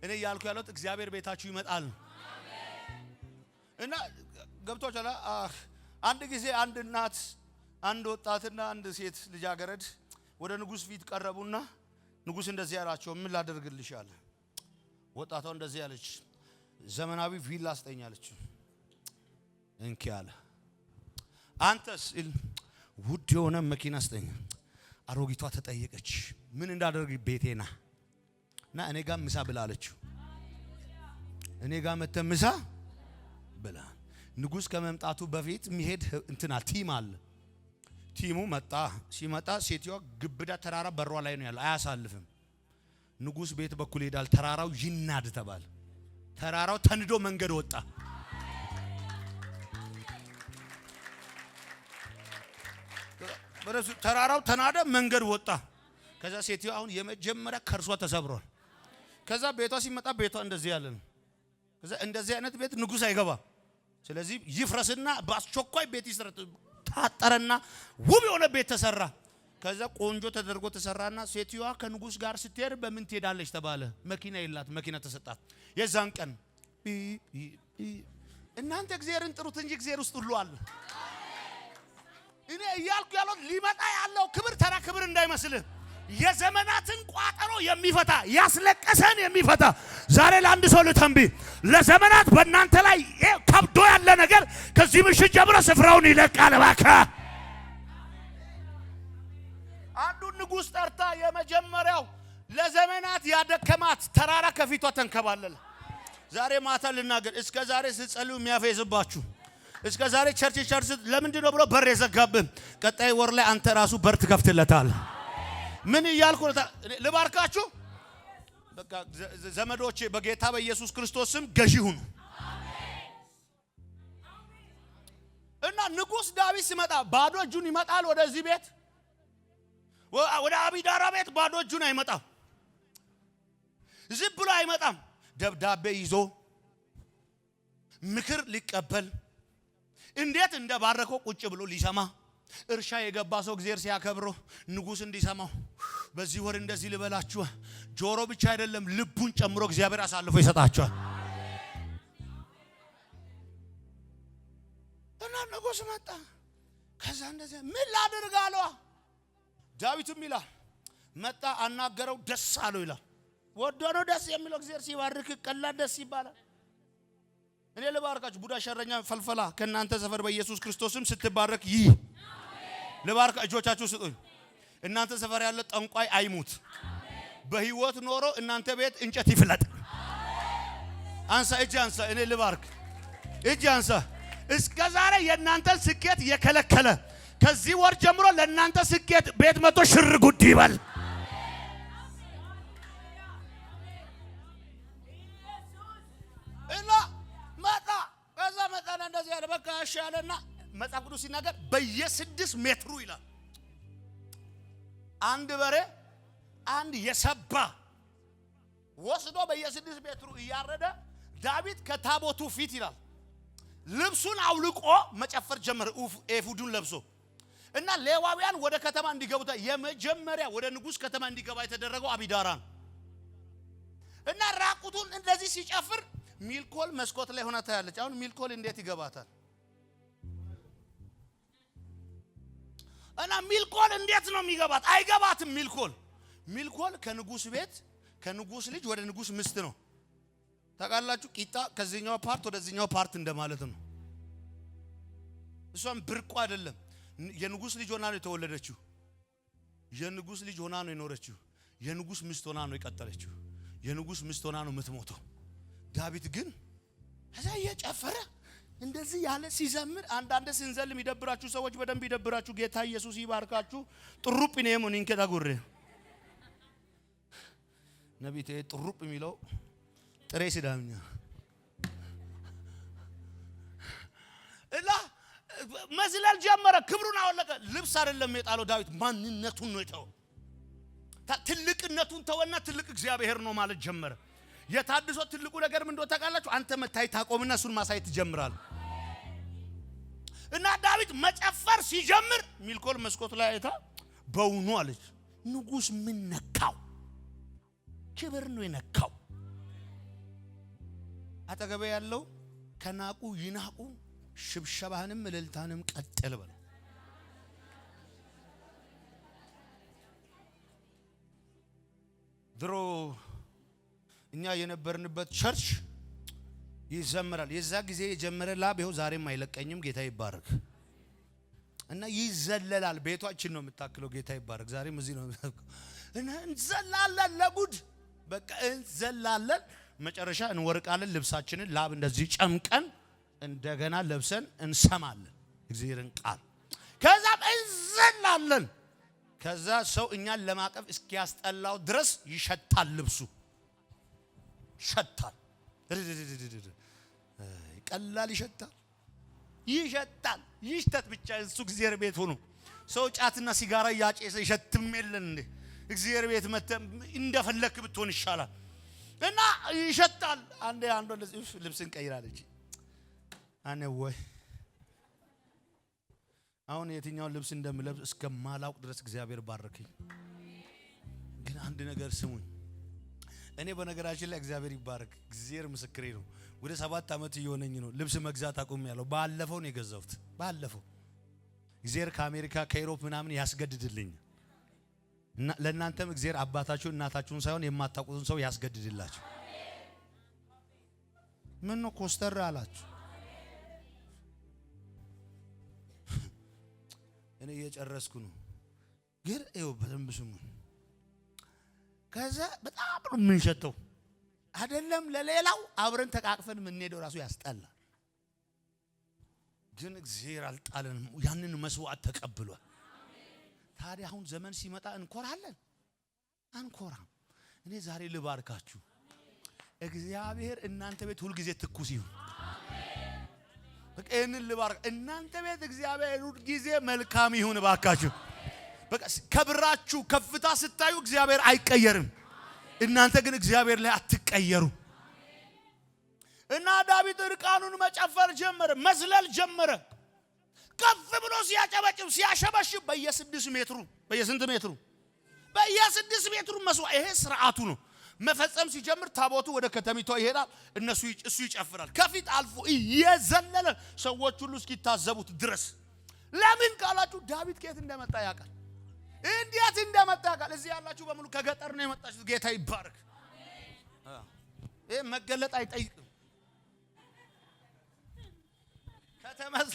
እኔ ያልኩ ያለው እግዚአብሔር ቤታችሁ ይመጣል እና ገብቷችኋል አንድ ጊዜ አንድ እናት አንድ ወጣትና አንድ ሴት ልጃገረድ ወደ ንጉስ ፊት ቀረቡና ንጉስ እንደዚህ ያላቸው ምን ላደርግልሽ አለ ወጣቷ እንደዚህ ያለች ዘመናዊ ቪላ አስጠኛለች እንኪ አለ አንተስ ውድ የሆነ መኪና አስጠኝ አሮጊቷ ተጠየቀች ምን እንዳደርግ ቤቴና እና እኔ ጋር ምሳ ብላለች እኔ ጋር መተምሳ ብላ ንጉስ ከመምጣቱ በፊት የሚሄድ እንትና ቲም አለ ቲሙ መጣ ሲመጣ ሴትዮ ግብዳ ተራራ በሯ ላይ ነው ያለው አያሳልፍም ንጉስ ቤት በኩል ሄዳል ተራራው ይናድ ተባለ ተራራው ተንዶ መንገድ ወጣ በረሱ ተራራው ተናደ መንገድ ወጣ ከዛ ሴትዮ አሁን የመጀመሪያ ከርሷ ተሰብሯል ከዛ ቤቷ ሲመጣ ቤቷ እንደዚህ ያለ ነው ከዛ እንደዚህ አይነት ቤት ንጉስ አይገባ ስለዚህ ይፍረስና በአስቸኳይ ቤት ይስራት ታጠረና ውብ የሆነ ቤት ተሰራ ከዛ ቆንጆ ተደርጎ ተሰራና ሴትዮዋ ከንጉስ ጋር ስትሄድ በምን ትሄዳለች ተባለ። መኪና የላት፣ መኪና ተሰጣት። የዛን ቀን እናንተ እግዚአብሔርን ጥሩት እንጂ እግዚአብሔር ውስጥ ሁሉ አለ። እኔ እያልኩ ያለው ሊመጣ ያለው ክብር ተራ ክብር እንዳይመስልህ፣ የዘመናትን ቋጠሮ የሚፈታ ያስለቀሰን የሚፈታ ዛሬ ለአንድ ሰው ልተንብይ፣ ለዘመናት በእናንተ ላይ ከብዶ ያለ ነገር ከዚህ ምሽት ጀምሮ ስፍራውን ይለቃል። እባክህ አንዱ ንጉስ ጠርታ የመጀመሪያው ለዘመናት ያደከማት ተራራ ከፊቷ ተንከባለለ። ዛሬ ማታ ልናገር፣ እስከ ዛሬ ስትጸልዩ የሚያፈይዝባችሁ፣ እስከ ዛሬ ቸርች ለምንድን ነው ብሎ በር የዘጋብህ፣ ቀጣይ ወር ላይ አንተ ራሱ በር ትከፍትለታል። ምን እያልኩ ልባርካችሁ? በቃ ዘመዶቼ በጌታ በኢየሱስ ክርስቶስ ስም ገዢ ሁኑ። እና ንጉስ ዳዊት ሲመጣ ባዶ እጁን ይመጣል ወደዚህ ቤት፣ ወደ አቢዳራ ቤት ባዶ እጁን አይመጣም። ዝም ብሎ አይመጣም። ደብዳቤ ይዞ ምክር ሊቀበል፣ እንዴት እንደባረከው ቁጭ ብሎ ሊሰማ፣ እርሻ የገባ ሰው እግዚአብሔር ሲያከብሮ ንጉስ እንዲሰማው፣ በዚህ ወር እንደዚህ ልበላችሁ፣ ጆሮ ብቻ አይደለም ልቡን ጨምሮ እግዚአብሔር አሳልፎ ይሰጣቸዋል። እና ንጉስ መጣ። ከዛ እንደዚህ ምን ላድርግ አለው። ዳዊትም ይላል መጣ፣ አናገረው፣ ደስ አለው ይላል። ወዶ ነው ደስ የሚለው። እግዚአብሔር ሲባርክ ቀላል ደስ ይባላል። እኔ ልባርካችሁ፣ ቡዳ ሸረኛ ፈልፈላ ከናንተ ሰፈር በኢየሱስ ክርስቶስም ስትባረክ ይህ ልባርካ። እጆቻችሁ ስጡኝ። እናንተ ሰፈር ያለ ጠንቋይ አይሙት፣ በህይወት ኖሮ እናንተ ቤት እንጨት ይፍለጥ። አንሳ፣ እጅ አንሳ። እኔ ልባርክ፣ እጅ አንሳ። እስከ ዛሬ የእናንተን ስኬት የከለከለ ከዚህ ወር ጀምሮ ለእናንተ ስኬት ቤት መጥቶ ሽር ጉድ ይበል። እና መጣ። ከዛ መጣና እንደዚህ ያለ በቃ እሺ ያለና መጽሐፍ ቅዱስ ሲናገር በየ6 ሜትሩ ይላል አንድ በሬ አንድ የሰባ ወስዶ በየ6 ሜትሩ እያረደ ዳዊት ከታቦቱ ፊት ይላል ልብሱን አውልቆ መጨፈር ጀመረ፣ ኤፉዱን ለብሶ። እና ሌዋውያን ወደ ከተማ እንዲገቡታ የመጀመሪያ ወደ ንጉስ ከተማ እንዲገባ የተደረገው አቢዳራ ነው። እና ራቁቱን እንደዚህ ሲጨፍር ሚልኮል መስኮት ላይ ሆና ታያለች። አሁን ሚልኮል እንዴት ይገባታል? እና ሚልኮል እንዴት ነው የሚገባት? አይገባትም። ሚልኮል ከንጉስ ቤት ከንጉስ ልጅ ወደ ንጉስ ምስት ነው። ታውቃላችሁ፣ ቂጣ ከዚህኛው ፓርት ወደዚህኛው ፓርት እንደማለት ነው። እሷም ብርቁ አይደለም። የንጉስ ልጅ ሆና ነው የተወለደችው። የንጉስ ልጅ ሆና ነው የኖረችው። የንጉስ ምስት ሆና ነው የቀጠለችው። የንጉስ ምስት ሆና ነው የምትሞተው። ዳዊት ግን እዛ እየጨፈረ እንደዚህ ያለ ሲዘምር፣ አንዳንድ ስንዘልም ይደብራችሁ ሰዎች በደንብ ይደብራችሁ። ጌታ ኢየሱስ ይባርካችሁ። ጥሩፕ ነው ሞኒንከ ታጉሬ ነቢቴ ጥሩፕ የሚለው ጥሬ ሲዳምኛ እላ መዝለል ጀመረ። ክብሩን አወለቀ። ልብስ አይደለም የጣለው ዳዊት፣ ማንነቱን ነው የተወው። ትልቅነቱን ተወና ትልቅ እግዚአብሔር ነው ማለት ጀመረ። የታድሶ ትልቁ ነገር ምን እንደሆነ ታውቃላችሁ? አንተ መታይ ታቆምና እሱን ማሳየት ትጀምራለህ። እና ዳዊት መጨፈር ሲጀምር ሚልኮል መስኮት ላይ አይታ በውኑ አለች፣ ንጉስ ምን ነካው? ክብር ነው የነካው። አጠገቤ ያለው ከናቁ ይናቁ፣ ሽብሸባህንም እልልታንም ቀጥል በል። ድሮ እኛ የነበርንበት ቸርች ይዘምራል። የዛ ጊዜ የጀመረ ላብ ይኸው ዛሬም አይለቀኝም። ጌታ ይባረክ። እና ይዘለላል። ቤቷችን ነው የምታክለው። ጌታ ይባረክ። ዛሬም እዚህ ነው እና እንዘላለን። ለጉድ በቃ እንዘላለን። መጨረሻ እንወርቃለን። ልብሳችንን ላብ እንደዚህ ጨምቀን እንደገና ለብሰን እንሰማለን እግዚአብሔርን ቃል። ከዛ እንዘላለን። ከዛ ሰው እኛን ለማቀፍ እስኪያስጠላው ድረስ ይሸታል። ልብሱ ይሸታል። ቀላል ይሸታል። ይሽተት ብቻ እሱ እግዚአብሔር ቤት ሆኖ ሰው ጫትና ሲጋራ ያጨሰ ይሸትም የለን እንዴ? እግዚአብሔር ቤት መተ እንደፈለክ ብትሆን ይሻላል። እና ይሸታል። አንዴ ልብስን ቀይራለች። አነ ወይ አሁን የትኛውን ልብስ እንደምለብስ እስከማላውቅ ድረስ እግዚአብሔር ባረከኝ። ግን አንድ ነገር ስሙኝ። እኔ በነገራችን ላይ እግዚአብሔር ይባረክ፣ እግዚአብሔር ምስክሬ ነው። ወደ 7 ዓመት እየሆነኝ ነው ልብስ መግዛት አቁሜያለሁ። ባለፈው ነው የገዛሁት። ባለፈው እግዚአብሔር ከአሜሪካ ከዩሮፕ ምናምን ያስገድድልኝ እና ለእናንተም እግዚአብሔር አባታችሁን እናታችሁን ሳይሆን የማታውቁትን ሰው ያስገድድላችሁ። ምን ነው ኮስተር አላችሁ? እኔ እየጨረስኩ ነው። ግን ይኸው በደንብ ስሙኝ። ከዛ በጣም ነው የምንሸተው አይደለም ለሌላው አብረን ተቃቅፈን የምንሄደው ራሱ ያስጠላል። ግን እግዚአብሔር አልጣለንም፣ ያንን መስዋዕት ተቀብሏል። ታዲያ አሁን ዘመን ሲመጣ እንኮራለን አንኮራም? እኔ ዛሬ ልባርካችሁ፣ እግዚአብሔር እናንተ ቤት ሁሉ ጊዜ ትኩስ ይሁን። በቃ ይሄንን ልባርክ፣ እናንተ ቤት እግዚአብሔር ሁሉ ጊዜ መልካም ይሁን ባካችሁ። በቃ ከብራችሁ ከፍታ ስታዩ እግዚአብሔር አይቀየርም። እናንተ ግን እግዚአብሔር ላይ አትቀየሩ። እና ዳዊት እርቃኑን መጨፈር ጀመረ፣ መዝለል ጀመረ። ከፍ ብሎ ሲያጨበጭብ ሲያሸበሽብ በየ6 ሜትሩ በየ6 ሜትሩ መስዋዕት። ይሄ ስርዓቱ ነው። መፈጸም ሲጀምር ታቦቱ ወደ ከተሚቷ ይሄዳል፣ እሱ ይጨፍራል። ከፊት አልፎ እየዘለለ ሰዎች ሁሉ እስኪታዘቡት ድረስ። ለምን ካላችሁ ዳዊት ከየት እንደመጣ ያውቃል። እንዴት እንደመጣ ያውቃል። እዚህ ያላችሁ በሙሉ ከገጠር ነው የመጣችሁት። ጌታ ይባረክ። ይሄ መገለጥ አይጠይቅም። ከተማዝ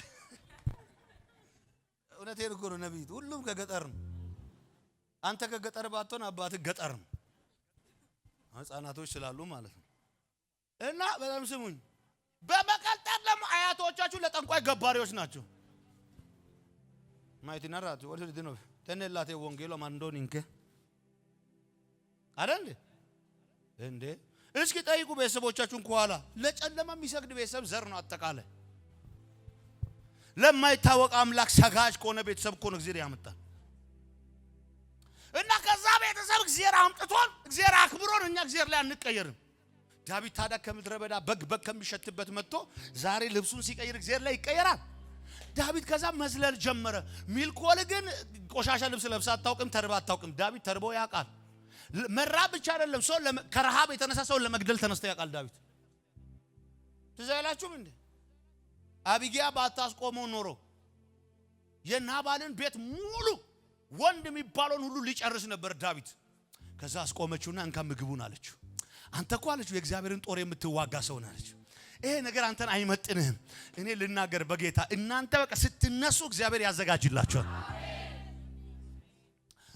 እውነቴን እኮ ነው ነብይት፣ ሁሉም ከገጠር ነው። አንተ ከገጠር ባትሆን አባትህ ገጠር ነው። ህፃናቶች ስላሉ ማለት ነው። እና በጣም ስሙኝ። በመቀጠል ደግሞ አያቶቻችሁ ለጠንቋይ ገባሪዎች ናቸው። ማይቲናራቱ ወደ ነው ተነላቴ ወንጌሎ ማንዶኒንከ አይደል እንዴ? እስኪ ጠይቁ ቤተሰቦቻችሁን። ከኋላ ለጨለማ የሚሰግድ ቤተሰብ ዘር ነው አጠቃላይ። ለማይታወቅ አምላክ ሰጋጅ ከሆነ ቤተሰብ እኮ ነው እግዚአብሔር ያመጣል። እና ከዛ ቤተሰብ እግዚአብሔር አምጥቶን እግዚአብሔር አክብሮን እኛ እግዚአብሔር ላይ አንቀየርም። ዳዊት ታዲያ ከምድረ በዳ በግ ከሚሸትበት መጥቶ ዛሬ ልብሱን ሲቀይር እግዚአብሔር ላይ ይቀየራል። ዳዊት ከዛ መዝለል ጀመረ። ሚልኮል ግን ቆሻሻ ልብስ ለብሳ አታውቅም፣ ተርባ አታውቅም። ዳዊት ተርቦ ያውቃል። መራብ ብቻ አይደለም፣ ሰው ከረሃብ የተነሳ ሰው ለመግደል ተነስቶ ያውቃል ዳዊት። ትዝ አይላችሁም እንዴ? አቢጊያ ባታስቆመው ኖሮ የናባልን ቤት ሙሉ ወንድ የሚባለውን ሁሉ ሊጨርስ ነበር ዳዊት። ከዛ አስቆመችውና እንካ ምግቡን አለችው። አንተ እኮ አለችው የእግዚአብሔርን ጦር የምትዋጋ ሰው ነህ አለችው። ይሄ ነገር አንተን አይመጥንህም። እኔ ልናገር በጌታ እናንተ በቃ ስትነሱ እግዚአብሔር ያዘጋጅላችኋል።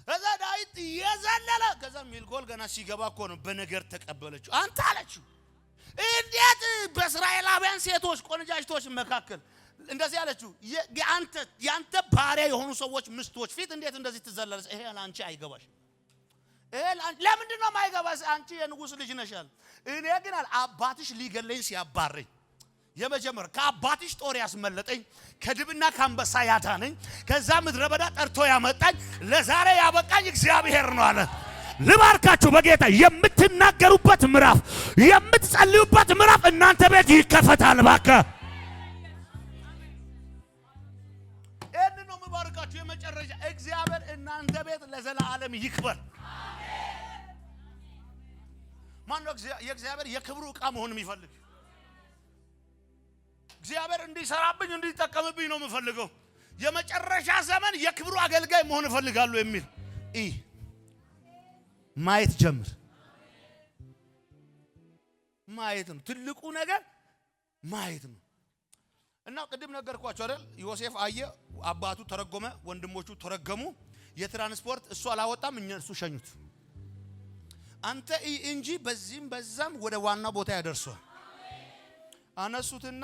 ከዛ ዳዊት የዘለለ ከዛ ሚልኮል ገና ሲገባ እኮ ነው በነገር ተቀበለችው። አንተ አለችው እንዴት በእስራኤላውያን ሴቶች ቆንጃጅቶች መካከል እንደዚህ አለችው፣ ያንተ ባሪያ የሆኑ ሰዎች ምስቶች ፊት እንዴት እንደዚህ ትዘላለች? ይሄ ላንቺ አይገባሽ። ለምንድን ነው የማይገባሽ? አንቺ የንጉስ ልጅ ነሻል። እኔ ግን አባትሽ ሊገለኝ ሲያባረኝ የመጀመር ከአባትሽ ጦር ያስመለጠኝ ከድብና ከአንበሳ ያዳነኝ ከዛ ምድረ በዳ ጠርቶ ያመጣኝ ለዛሬ ያበቃኝ እግዚአብሔር ነው አለ። ልባርካችሁ በጌታ የምትናገሩበት ምዕራፍ የምትጸልዩበት ምዕራፍ እናንተ ቤት ይከፈታል። ባካ እን ነው ምባርካችሁ። የመጨረሻ እግዚአብሔር እናንተ ቤት ለዘላለም ይክበር። ማን ነው የእግዚአብሔር የክብሩ ዕቃ መሆን የሚፈልግ? እግዚአብሔር እንዲሰራብኝ እንዲጠቀምብኝ ነው የምፈልገው። የመጨረሻ ዘመን የክብሩ አገልጋይ መሆን እፈልጋለሁ የሚል ማየት ጀምር። ማየት ነው ትልቁ ነገር፣ ማየት ነው። እና ቅድም ነገርኳችሁ አይደል? ዮሴፍ አየ፣ አባቱ ተረጎመ፣ ወንድሞቹ ተረገሙ። የትራንስፖርት እሱ አላወጣም፣ እነሱ ሸኙት። አንተ እንጂ በዚህም በዛም ወደ ዋና ቦታ ያደርሷል። አነሱትና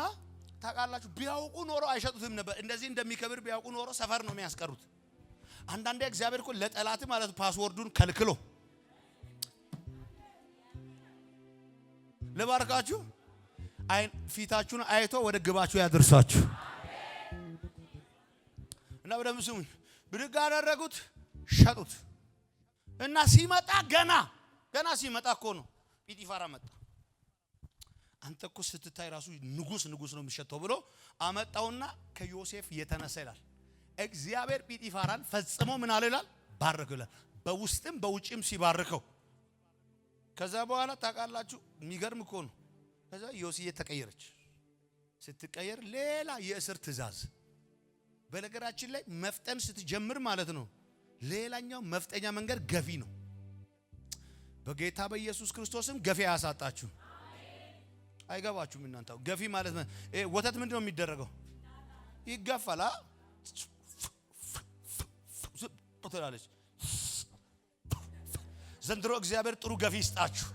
ታውቃላችሁ፣ ቢያውቁ ኖሮ አይሸጡትም ነበር። እንደዚህ እንደሚከብር ቢያውቁ ኖሮ ሰፈር ነው የሚያስቀሩት። አንዳንዴ እግዚአብሔር እኮ ለጠላት ማለት ፓስወርዱን ከልክሎ ለባርካችሁ ፊታችሁን አይቶ ወደ ግባችሁ ያደርሳችሁ። እና በደምብ ስሙኝ። ብድግ አደረጉት፣ ሸጡት። እና ሲመጣ ገና ሲመጣ እኮ ነው ጲጢፋራ መጣ። አንተ እኮ ስትታይ ራሱ ንጉስ ነው የሚሸተው ብሎ አመጣውና ከዮሴፍ የተነሳ ይላል እግዚአብሔር ጲጢፋራን ፈጽሞ ምን አለላል ባረከው በውስጥም በውጭም ሲባርከው ከዛ በኋላ ታውቃላችሁ የሚገርም እኮ ነው ከዛ ዮሴፍ ተቀየረች ስትቀየር ሌላ የእስር ትእዛዝ በነገራችን ላይ መፍጠን ስትጀምር ማለት ነው ሌላኛው መፍጠኛ መንገድ ገፊ ነው በጌታ በኢየሱስ ክርስቶስም ገፊ ያሳጣችሁ አይገባችሁም እናንተ ገፊ ማለት ወተት ምንድነው የሚደረገው ይገፋላ ተላልች ዘንድሮ እግዚአብሔር ጥሩ ገፊ ይስጣችሁ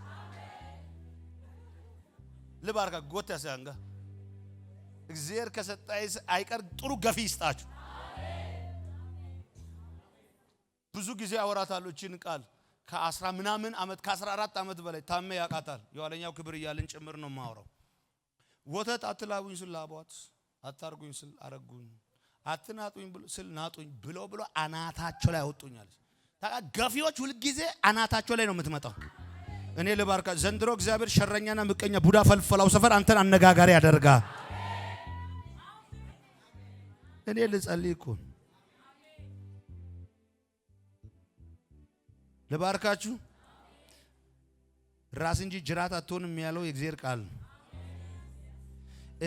ልባርካ ጎት ያሳንጋ እግዚአብሔር ከሰጣይ አይቀር ጥሩ ገፊ ይስጣችሁ ብዙ ጊዜ አወራታለሁ እቺን ቃል ከ10 ምናምን አመት ከ14 አመት በላይ ታመ ያቃታል የዋለኛው ክብር ይያልን ጭምር ነው ማወራው ወተት አትላቡኝ ስል ላቧት አታርጉኝ ስል አረጉኝ አትናጡኝ ስል ናጡኝ ብሎ አናታቸው ላይ አወጡኛል ታቃ ገፊዎች ሁሉ ጊዜ አናታቸው ላይ ነው የምትመጣው እኔ ልባርካ ዘንድሮ እግዚአብሔር ሸረኛና ምቀኛ ቡዳ ፈልፈላው ሰፈር አንተን አነጋጋሪ ያደርጋ እኔ ልጸልይኩ ልባርካችሁ ራስ እንጂ ጅራት አትሆንም ያለው የእግዚአብሔር ቃል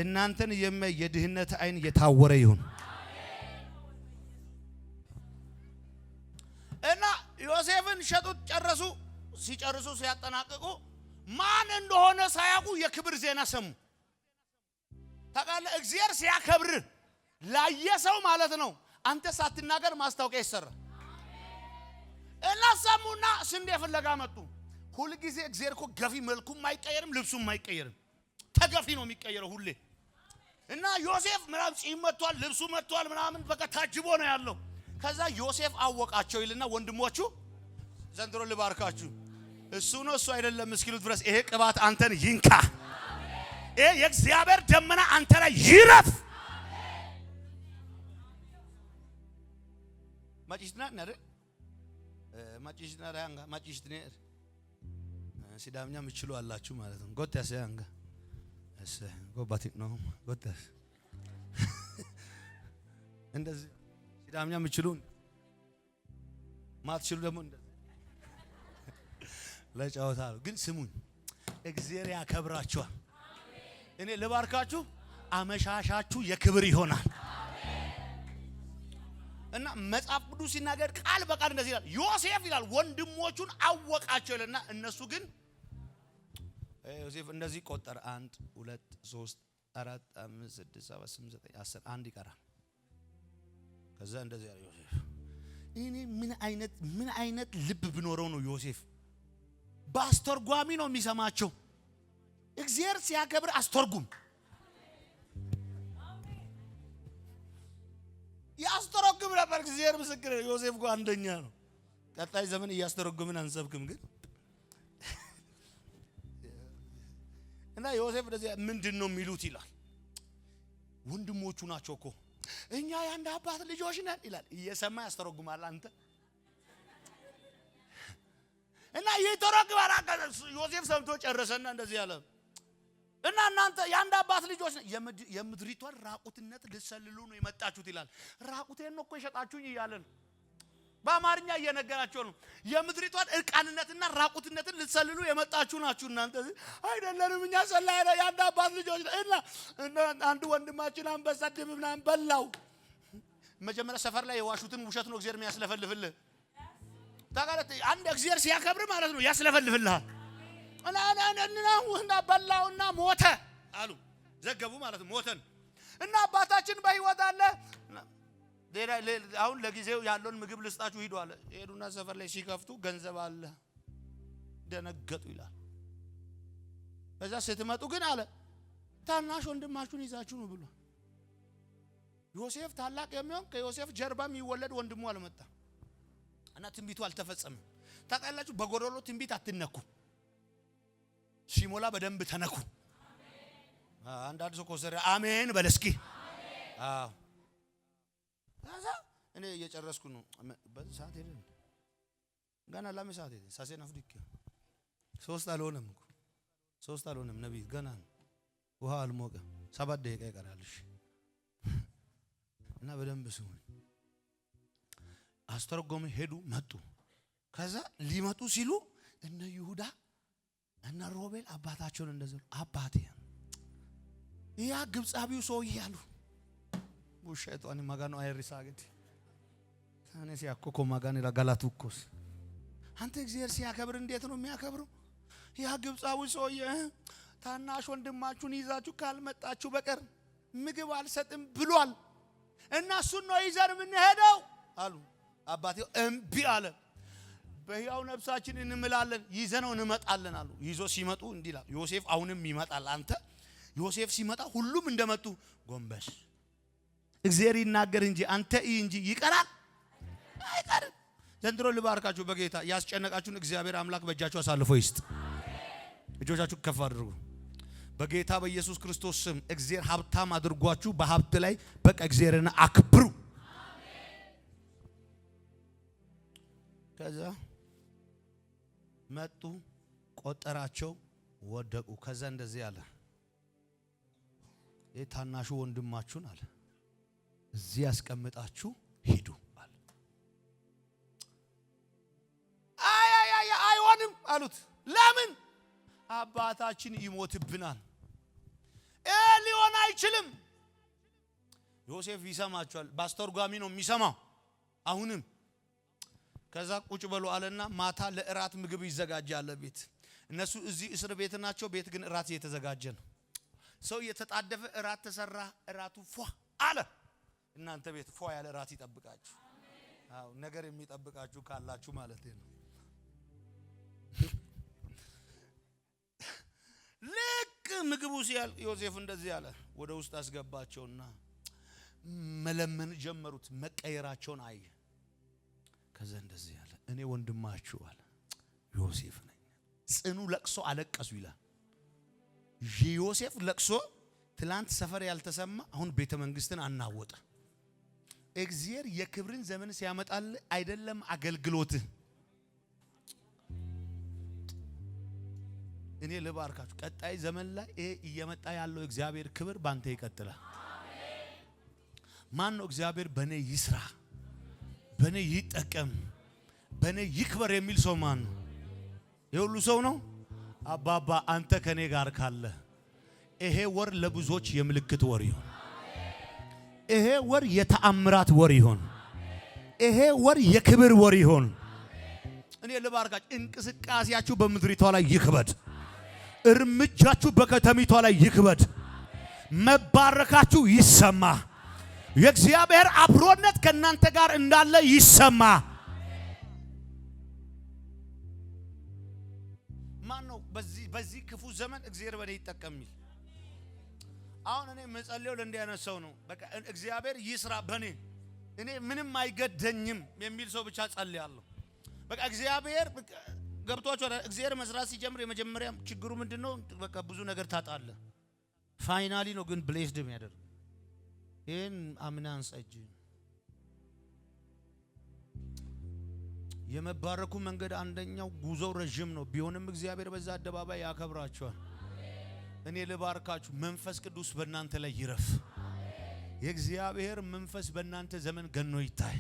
እናንተን የድህነት አይን የታወረ ይሁን እና ዮሴፍን ሸጡት ጨረሱ ሲጨርሱ ሲያጠናቅቁ ማን እንደሆነ ሳያውቁ የክብር ዜና ሰሙ ታቃለ እግዚአብሔር ሲያከብር ላየሰው ማለት ነው አንተ ሳትናገር ማስታወቂያ ይሰራ እና ሰሙና ስንዴ ፍለጋ መጡ ሁሉ ጊዜ እግዚአብሔር እኮ ገፊ መልኩም ማይቀየርም ልብሱም ማይቀየርም ተገፊ ነው የሚቀየረው ሁሌ እና ዮሴፍ ምናም ጺም መጥቷል ልብሱ መጥቷል ምናምን በቃ ታጅቦ ነው ያለው ከዛ ዮሴፍ አወቃቸው ይልና ወንድሞቹ ዘንድሮ ልባርካችሁ እሱ ነው እሱ አይደለም እስኪሉት ድረስ ይሄ ቅባት አንተን ይንካ ይሄ የእግዚአብሔር ደመና አንተ ላይ ይረፍ ማጭሽና ነረ ማጭሽና ራንጋ ማጭሽትኔ ሲዳምኛ ምችሉ አላችሁ ማለት ነው ጎታስ ያንጋ እሰ ጎባቲ ነው ጎታስ እንደዚህ ሲዳምኛ ምችሉ ማትችሉ ደግሞ እንደዚህ ለጫወታው ግን ስሙኝ እግዚአብሔር ያከብራችኋል እኔ ልባርካችሁ አመሻሻችሁ የክብር ይሆናል እና መጽሐፍ ቅዱስ ሲናገር ቃል በቃል እንደዚህ ይላል ዮሴፍ ይላል ወንድሞቹን አወቃቸው ይላልና እነሱ ግን ዮሴፍ እንደዚህ ቆጠረ 1 2 3 4 5 6 7 8 9 10 አንድ ይቀራል ከዛ እንደዚህ ያለ ዮሴፍ እኔ ምን አይነት ልብ ብኖረው ነው ዮሴፍ በአስተርጓሚ ነው የሚሰማቸው እግዚአብሔር ሲያከብር አስተርጉም ያስተረጉም ነበር እግዚአብሔር ምስክር ዮሴፍ ጋር አንደኛ ነው ቀጣይ ዘመን ያስተረጉምን አንሰብክም ግን እና ዮሴፍ እንደዚህ ምንድነው የሚሉት ይላል ወንድሞቹ ናቸው እኮ እኛ ያንድ አባት ልጆች ነን ይላል እየሰማ ያስተረጉማል አንተ እና ይተረጉማል ዮሴፍ ሰምቶ ጨረሰና እንደዚህ ያለ እና እናንተ ያንድ አባት ልጆች የምድሪቷን ራቁትነት ልትሰልሉ ነው የመጣችሁት ይላል ራቁቴን ነው እኮ የሸጣችሁኝ ይያለን በአማርኛ እየነገራቸው ነው የምድሪቷን እርቃንነትና ራቁትነትን ልትሰልሉ የመጣችሁ ናችሁ እናንተ አይደለንም እኛ ሰላይ ያንድ አባት ልጆች እና አንድ ወንድማችን አንበሳ ድብ ምናምን በላው መጀመሪያ ሰፈር ላይ የዋሹትን ውሸት ነው እግዚአብሔር የሚያስለፈልፍልህ ታጋለት አንድ እግዚአብሔር ሲያከብር ማለት ነው ያስለፈልፍልሃል እና በላውና ሞተ አሉ ዘገቡ ማለት ሞተን እና አባታችን በህይወት አለ አሁን ለጊዜው ያለውን ምግብ ልስጣችሁ ሂዱ አለ ሄዱና ሰፈር ላይ ሲከፍቱ ገንዘብ አለ ደነገጡ ይላል በዛ ስትመጡ ግን አለ ታናሽ ወንድማችሁን ይዛችሁ ነው ብሎ ዮሴፍ ታላቅ የሚሆን ከዮሴፍ ጀርባ የሚወለድ ወንድሙ አልመጣ እና ትንቢቱ አልተፈጸመም ታውቃላችሁ በጎዶሎ ትንቢት አትነኩ ሲሞላ በደንብ ተነኩ አንዳንድ ሰው ኮሰረ አሜን በለስኪ አዎ ታዛ እኔ እየጨረስኩ ነው በሰዓት ሄደን ገና ለምሳሌ ሳሴን አፍዲክ 3 አልሆነም ነብይ ገና ውሃ አልሞቀ 7 ደቂቃ ይቀራልሽ እና በደንብ ስሙኝ አስተረጎሙ ሄዱ መጡ ከዛ ሊመጡ ሲሉ እነ ይሁዳ እነ ሮቤል አባታቸውን እንደዘሉ አባቴ ያ ግብጻዊው ሰውዬ ያሉ ውሸቷን ማጋኑ አይርሳግድ ታነሲ ያኮኮ ማጋን ለጋላቱኮስ አንተ እግዚአብሔር ሲያከብር እንዴት ነው የሚያከብረው ያ ግብጻዊው ሰውዬ ታናሽ ወንድማችሁን ይዛችሁ ካልመጣችሁ በቀር ምግብ አልሰጥም ብሏል እና እሱን ነው ይዘን ምን ሄደው አሉ አባቴው እምቢ አለ በህያው ነፍሳችን እንምላለን ይዘነው እንመጣለን አሉ ይዞ ሲመጡ እንዲላ ዮሴፍ አሁንም ይመጣል አንተ ዮሴፍ ሲመጣ ሁሉም እንደመጡ ጎንበስ እግዚአብሔር ይናገር እንጂ አንተ እንጂ ይቀራል አይቀርም ዘንድሮ ልባርካችሁ በጌታ ያስጨነቃችሁን እግዚአብሔር አምላክ በእጃችሁ አሳልፎ ይስጥ እጆቻችሁ ከፍ አድርጉ በጌታ በኢየሱስ ክርስቶስ ስም እግዚአብሔር ሀብታም አድርጓችሁ በሀብት ላይ በቃ እግዚአብሔርን አክብሩ ከዛ መጡ ቆጠራቸው ወደቁ ከዛ እንደዚህ አለ የታናሹ ወንድማችሁን አለ እዚህ ያስቀምጣችሁ ሂዱ አለ አይሆንም አሉት ለምን አባታችን ይሞትብናል ሊሆን አይችልም ዮሴፍ ይሰማቸዋል ባስተርጓሚ ነው የሚሰማው አሁንም ከዛ ቁጭ በሉ አለና ማታ ለእራት ምግብ ይዘጋጃል ቤት እነሱ እዚህ እስር ቤት ናቸው ቤት ግን እራት እየተዘጋጀ ነው ሰው የተጣደፈ እራት ተሰራ እራቱ ፏ አለ እናንተ ቤት ፏ ያለ እራት ይጠብቃችሁ አው ነገር የሚጠብቃችሁ ካላችሁ ማለት ነው ልክ ምግቡ ሲያል ዮሴፍ እንደዚህ አለ ወደ ውስጥ አስገባቸውና መለመን ጀመሩት መቀየራቸውን አየ ከዛ እንደዚህ አለ እኔ ወንድማችሁ አለ ዮሴፍ ነኝ ጽኑ ለቅሶ አለቀሱ ይላል ዮሴፍ ለቅሶ ትላንት ሰፈር ያልተሰማ አሁን ቤተ መንግስትን አናወጠ እግዚአብሔር የክብርን ዘመን ሲያመጣል አይደለም አገልግሎት እኔ ልባርካችሁ ቀጣይ ዘመን ላይ እየመጣ ያለው እግዚአብሔር ክብር ባንተ ይቀጥላል አሜን ማን ነው እግዚአብሔር በኔ ይስራ በኔ ይጠቀም በኔ ይክበር የሚል ሰው ማን ነው የሁሉ ሰው ነው አባባ አንተ ከኔ ጋር ካለ ይሄ ወር ለብዙዎች የምልክት ወር ይሁን ይሄ ወር የተአምራት ወር ይሁን ይሄ ወር የክብር ወር ይሁን እኔ ልባርካችሁ እንቅስቃሴያችሁ በምድሪቷ ላይ ይክበድ እርምጃችሁ በከተሚቷ ላይ ይክበድ መባረካችሁ ይሰማ የእግዚአብሔር አብሮነት ከናንተ ጋር እንዳለ ይሰማ ማን ነው በዚህ ክፉ ዘመን እግዚአብሔር በኔ ይጠቀምል አሁን እኔ መጸለየው ለእንዲያነሳው ነው በቃ እግዚአብሔር ይስራ በኔ እኔ ምንም አይገደኝም የሚል ሰው ብቻ ጸልያለሁ በቃ እግዚአብሔር ገብቷችሁ እግዚአብሔር መስራት ሲጀምር የመጀመሪያ ችግሩ ምንድነው በቃ ብዙ ነገር ታጣለ ፋይናሊ ነው ግን ብሌስድ የሚያደርግ ይሄን አምናንስ እጅ የመባረኩ መንገድ አንደኛው ጉዞው ረጅም ነው ቢሆንም እግዚአብሔር በዛ አደባባይ ያከብራችኋል እኔ ልባርካችሁ መንፈስ ቅዱስ በእናንተ ላይ ይረፍ የእግዚአብሔር መንፈስ በእናንተ ዘመን ገኖ ይታይ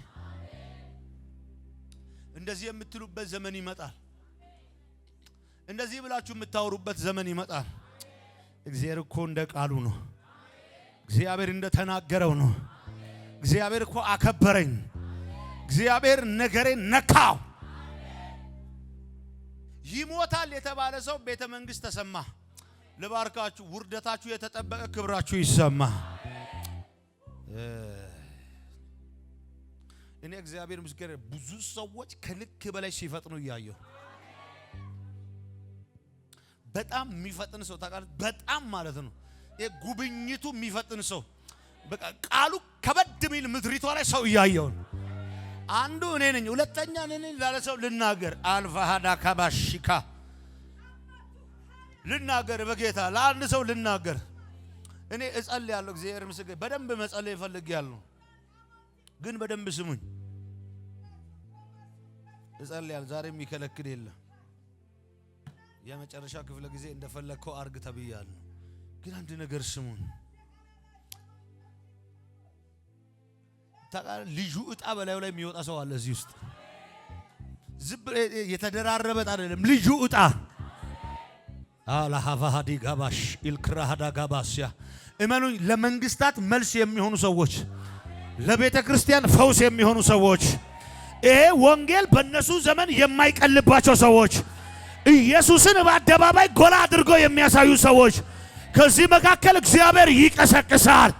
እንደዚህ የምትሉበት ዘመን ይመጣል እንደዚህ ብላችሁ የምታወሩበት ዘመን ይመጣል እግዚአብሔር እኮ እንደ ቃሉ ነው እግዚአብሔር እንደ ተናገረው ነው እግዚአብሔር እኮ አከበረኝ እግዚአብሔር ነገሬን ነካው ይሞታል የተባለ ሰው ቤተ መንግስት ተሰማ ልባርካችሁ ውርደታችሁ የተጠበቀ ክብራችሁ ይሰማ እኔ እግዚአብሔር ምስክር ብዙ ሰዎች ከልክ በላይ ሲፈጥኑ ያያየው በጣም የሚፈጥን ሰው ታውቃለህ በጣም ማለት ነው የጉብኝቱ የሚፈጥን ሰው በቃ ቃሉ ከበድ ሚል ምድሪቷ ላይ ሰው ያያየው አንዱ እኔ ነኝ ሁለተኛ እኔ ነኝ ላለ ሰው ልናገር አልፋሃዳ ካባሽካ ልናገር በጌታ ለአንድ ሰው ልናገር እኔ እጸልያለሁ እግዚአብሔር ምስክር በደንብ መጸለይ ይፈልጋለሁ ግን በደንብ ስሙኝ እጸልያለሁ ዛሬ የሚከለክል የለም የመጨረሻ ክፍለ ጊዜ እንደፈለከው አርግ ተብያለሁ ግን አንድ ነገር ስሙን ልዩ ዕጣ በላዩ ላይ የሚወጣ ሰው አለ እዚህ ውስጥ። ዝም የተደራረበት አይደለም፣ ልዩ ዕጣ አላሃቫዲ ጋባሽ ኢልክራሃዳ ጋባስያ እመኑኝ፣ ለመንግስታት መልስ የሚሆኑ ሰዎች፣ ለቤተ ክርስቲያን ፈውስ የሚሆኑ ሰዎች፣ ይሄ ወንጌል በእነሱ ዘመን የማይቀልባቸው ሰዎች፣ ኢየሱስን በአደባባይ ጎላ አድርጎ የሚያሳዩ ሰዎች ከዚህ መካከል እግዚአብሔር ይቀሰቅሳል።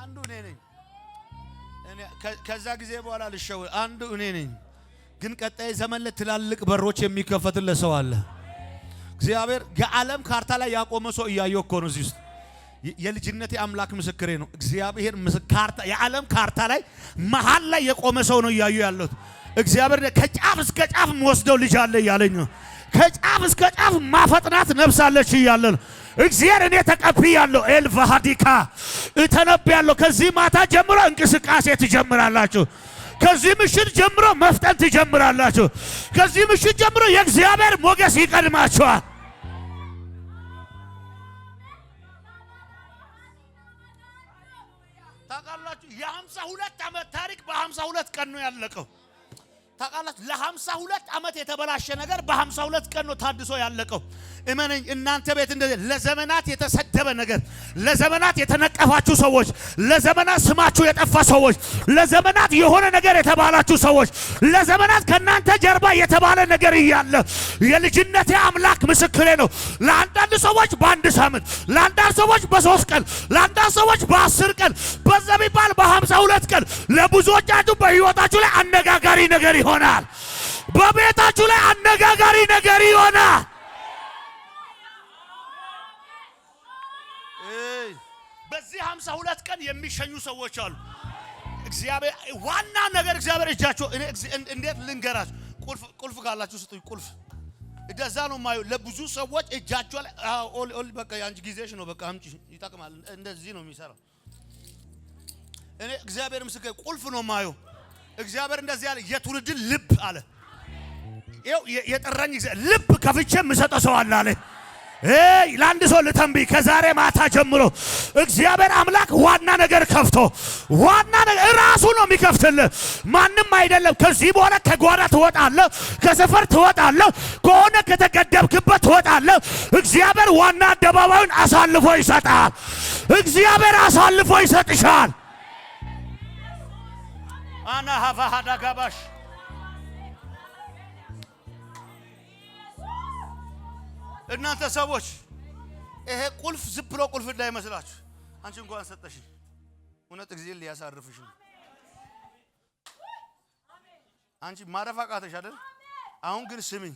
አንዱ እኔ ነኝ። ከዛ ጊዜ በኋላ ልሸው አንዱ እኔ ነኝ። ግን ቀጣይ ዘመን ላይ ትላልቅ በሮች የሚከፈትለት ሰው አለ። እግዚአብሔር የዓለም ካርታ ላይ ያቆመ ሰው እያየሁ እኮ ነው እዚህ ውስጥ። የልጅነቴ አምላክ ምስክሬ ነው። እግዚአብሔር ካርታ የዓለም ካርታ ላይ መሃል ላይ የቆመ ሰው ነው እያየሁ ያለሁት። እግዚአብሔር ከጫፍ እስከ ጫፍ ወስደው ልጅ አለ እያለኝ ነው። ከጫፍ እስከ ጫፍ ማፈጥናት ነፍሳለች እያለ ነው። እግዚአብሔር እኔ ተቀብያለሁ። ኤልቫሃዲካ እተነብያለሁ። ከዚህ ማታ ጀምሮ እንቅስቃሴ ትጀምራላችሁ። ከዚህ ምሽት ጀምሮ መፍጠን ትጀምራላችሁ። ከዚህ ምሽት ጀምሮ የእግዚአብሔር ሞገስ ይቀድማችኋል። ታውቃላችሁ የ52 ዓመት ታሪክ በ52 ቀን ነው ያለቀው። ታውቃላችሁ ለ52 ዓመት የተበላሸ ነገር በ52 ቀን ነው ታድሶ ያለቀው። እመነኝ እናንተ ቤት እንደዚህ ለዘመናት የተሰደበ ነገር፣ ለዘመናት የተነቀፋችሁ ሰዎች፣ ለዘመናት ስማችሁ የጠፋ ሰዎች፣ ለዘመናት የሆነ ነገር የተባላችሁ ሰዎች፣ ለዘመናት ከናንተ ጀርባ የተባለ ነገር እያለ የልጅነቴ አምላክ ምስክሬ ነው። ለአንዳንድ ሰዎች በአንድ ሳምንት፣ ለአንዳንድ ሰዎች በ3 ቀን፣ ለአንዳንድ ሰዎች በ10 ቀን፣ በዛ ቢባል በ52 ቀን ለብዙዎቻችሁ በህይወታችሁ ላይ አነጋጋሪ ነገር ይሆናል። በቤታችሁ ላይ አነጋጋሪ ነገር ይሆናል። በዚህ 52 ቀን የሚሸኙ ሰዎች አሉ። እግዚአብሔር ዋና ነገር እግዚአብሔር እጃቸው እንዴት ልንገራችሁ? ቁልፍ ካላችሁ ስጡኝ። ቁልፍ እንደዛ ነው ማየው። ለብዙ ሰዎች እጃቸው ላይ በቃ ያንቺ ጊዜሽ ነው፣ በቃ አምጪ ይጠቅማል። እንደዚህ ነው የሚሰራው። እኔ እግዚአብሔር ምስክር ቁልፍ ነው ማየው። እግዚአብሔር እንደዚህ ያለ የትውልድን ልብ አለ። ይኸው የጠራኝ ልብ ከፍቼ የምሰጠው ሰው አለ አለ። ለአንድ ሰው ልተንብይ ከዛሬ ማታ ጀምሮ እግዚአብሔር አምላክ ዋና ነገር ከፍቶ፣ ዋና ነገር ራሱ ነው የሚከፍትልህ፣ ማንም አይደለም። ከዚህ በኋላ ከጓዳ ትወጣለህ፣ ከሰፈር ትወጣለህ፣ ከሆነ ከተገደብክበት ትወጣለህ። እግዚአብሔር ዋና አደባባዩን አሳልፎ ይሰጣል። እግዚአብሔር አሳልፎ ይሰጥሻል። አና ሀቫሃዳ ጋባሽ እናንተ ሰዎች ይሄ ቁልፍ ዝም ብሎ ቁልፍ እንዳይመስላችሁ። አንቺ እንኳን ሰጠሽ እውነት እግዚአብሔር ሊያሳርፍሽ ነው። አንቺ ማረፍ አቃተሽ አይደል? አሁን ግን ስሚኝ፣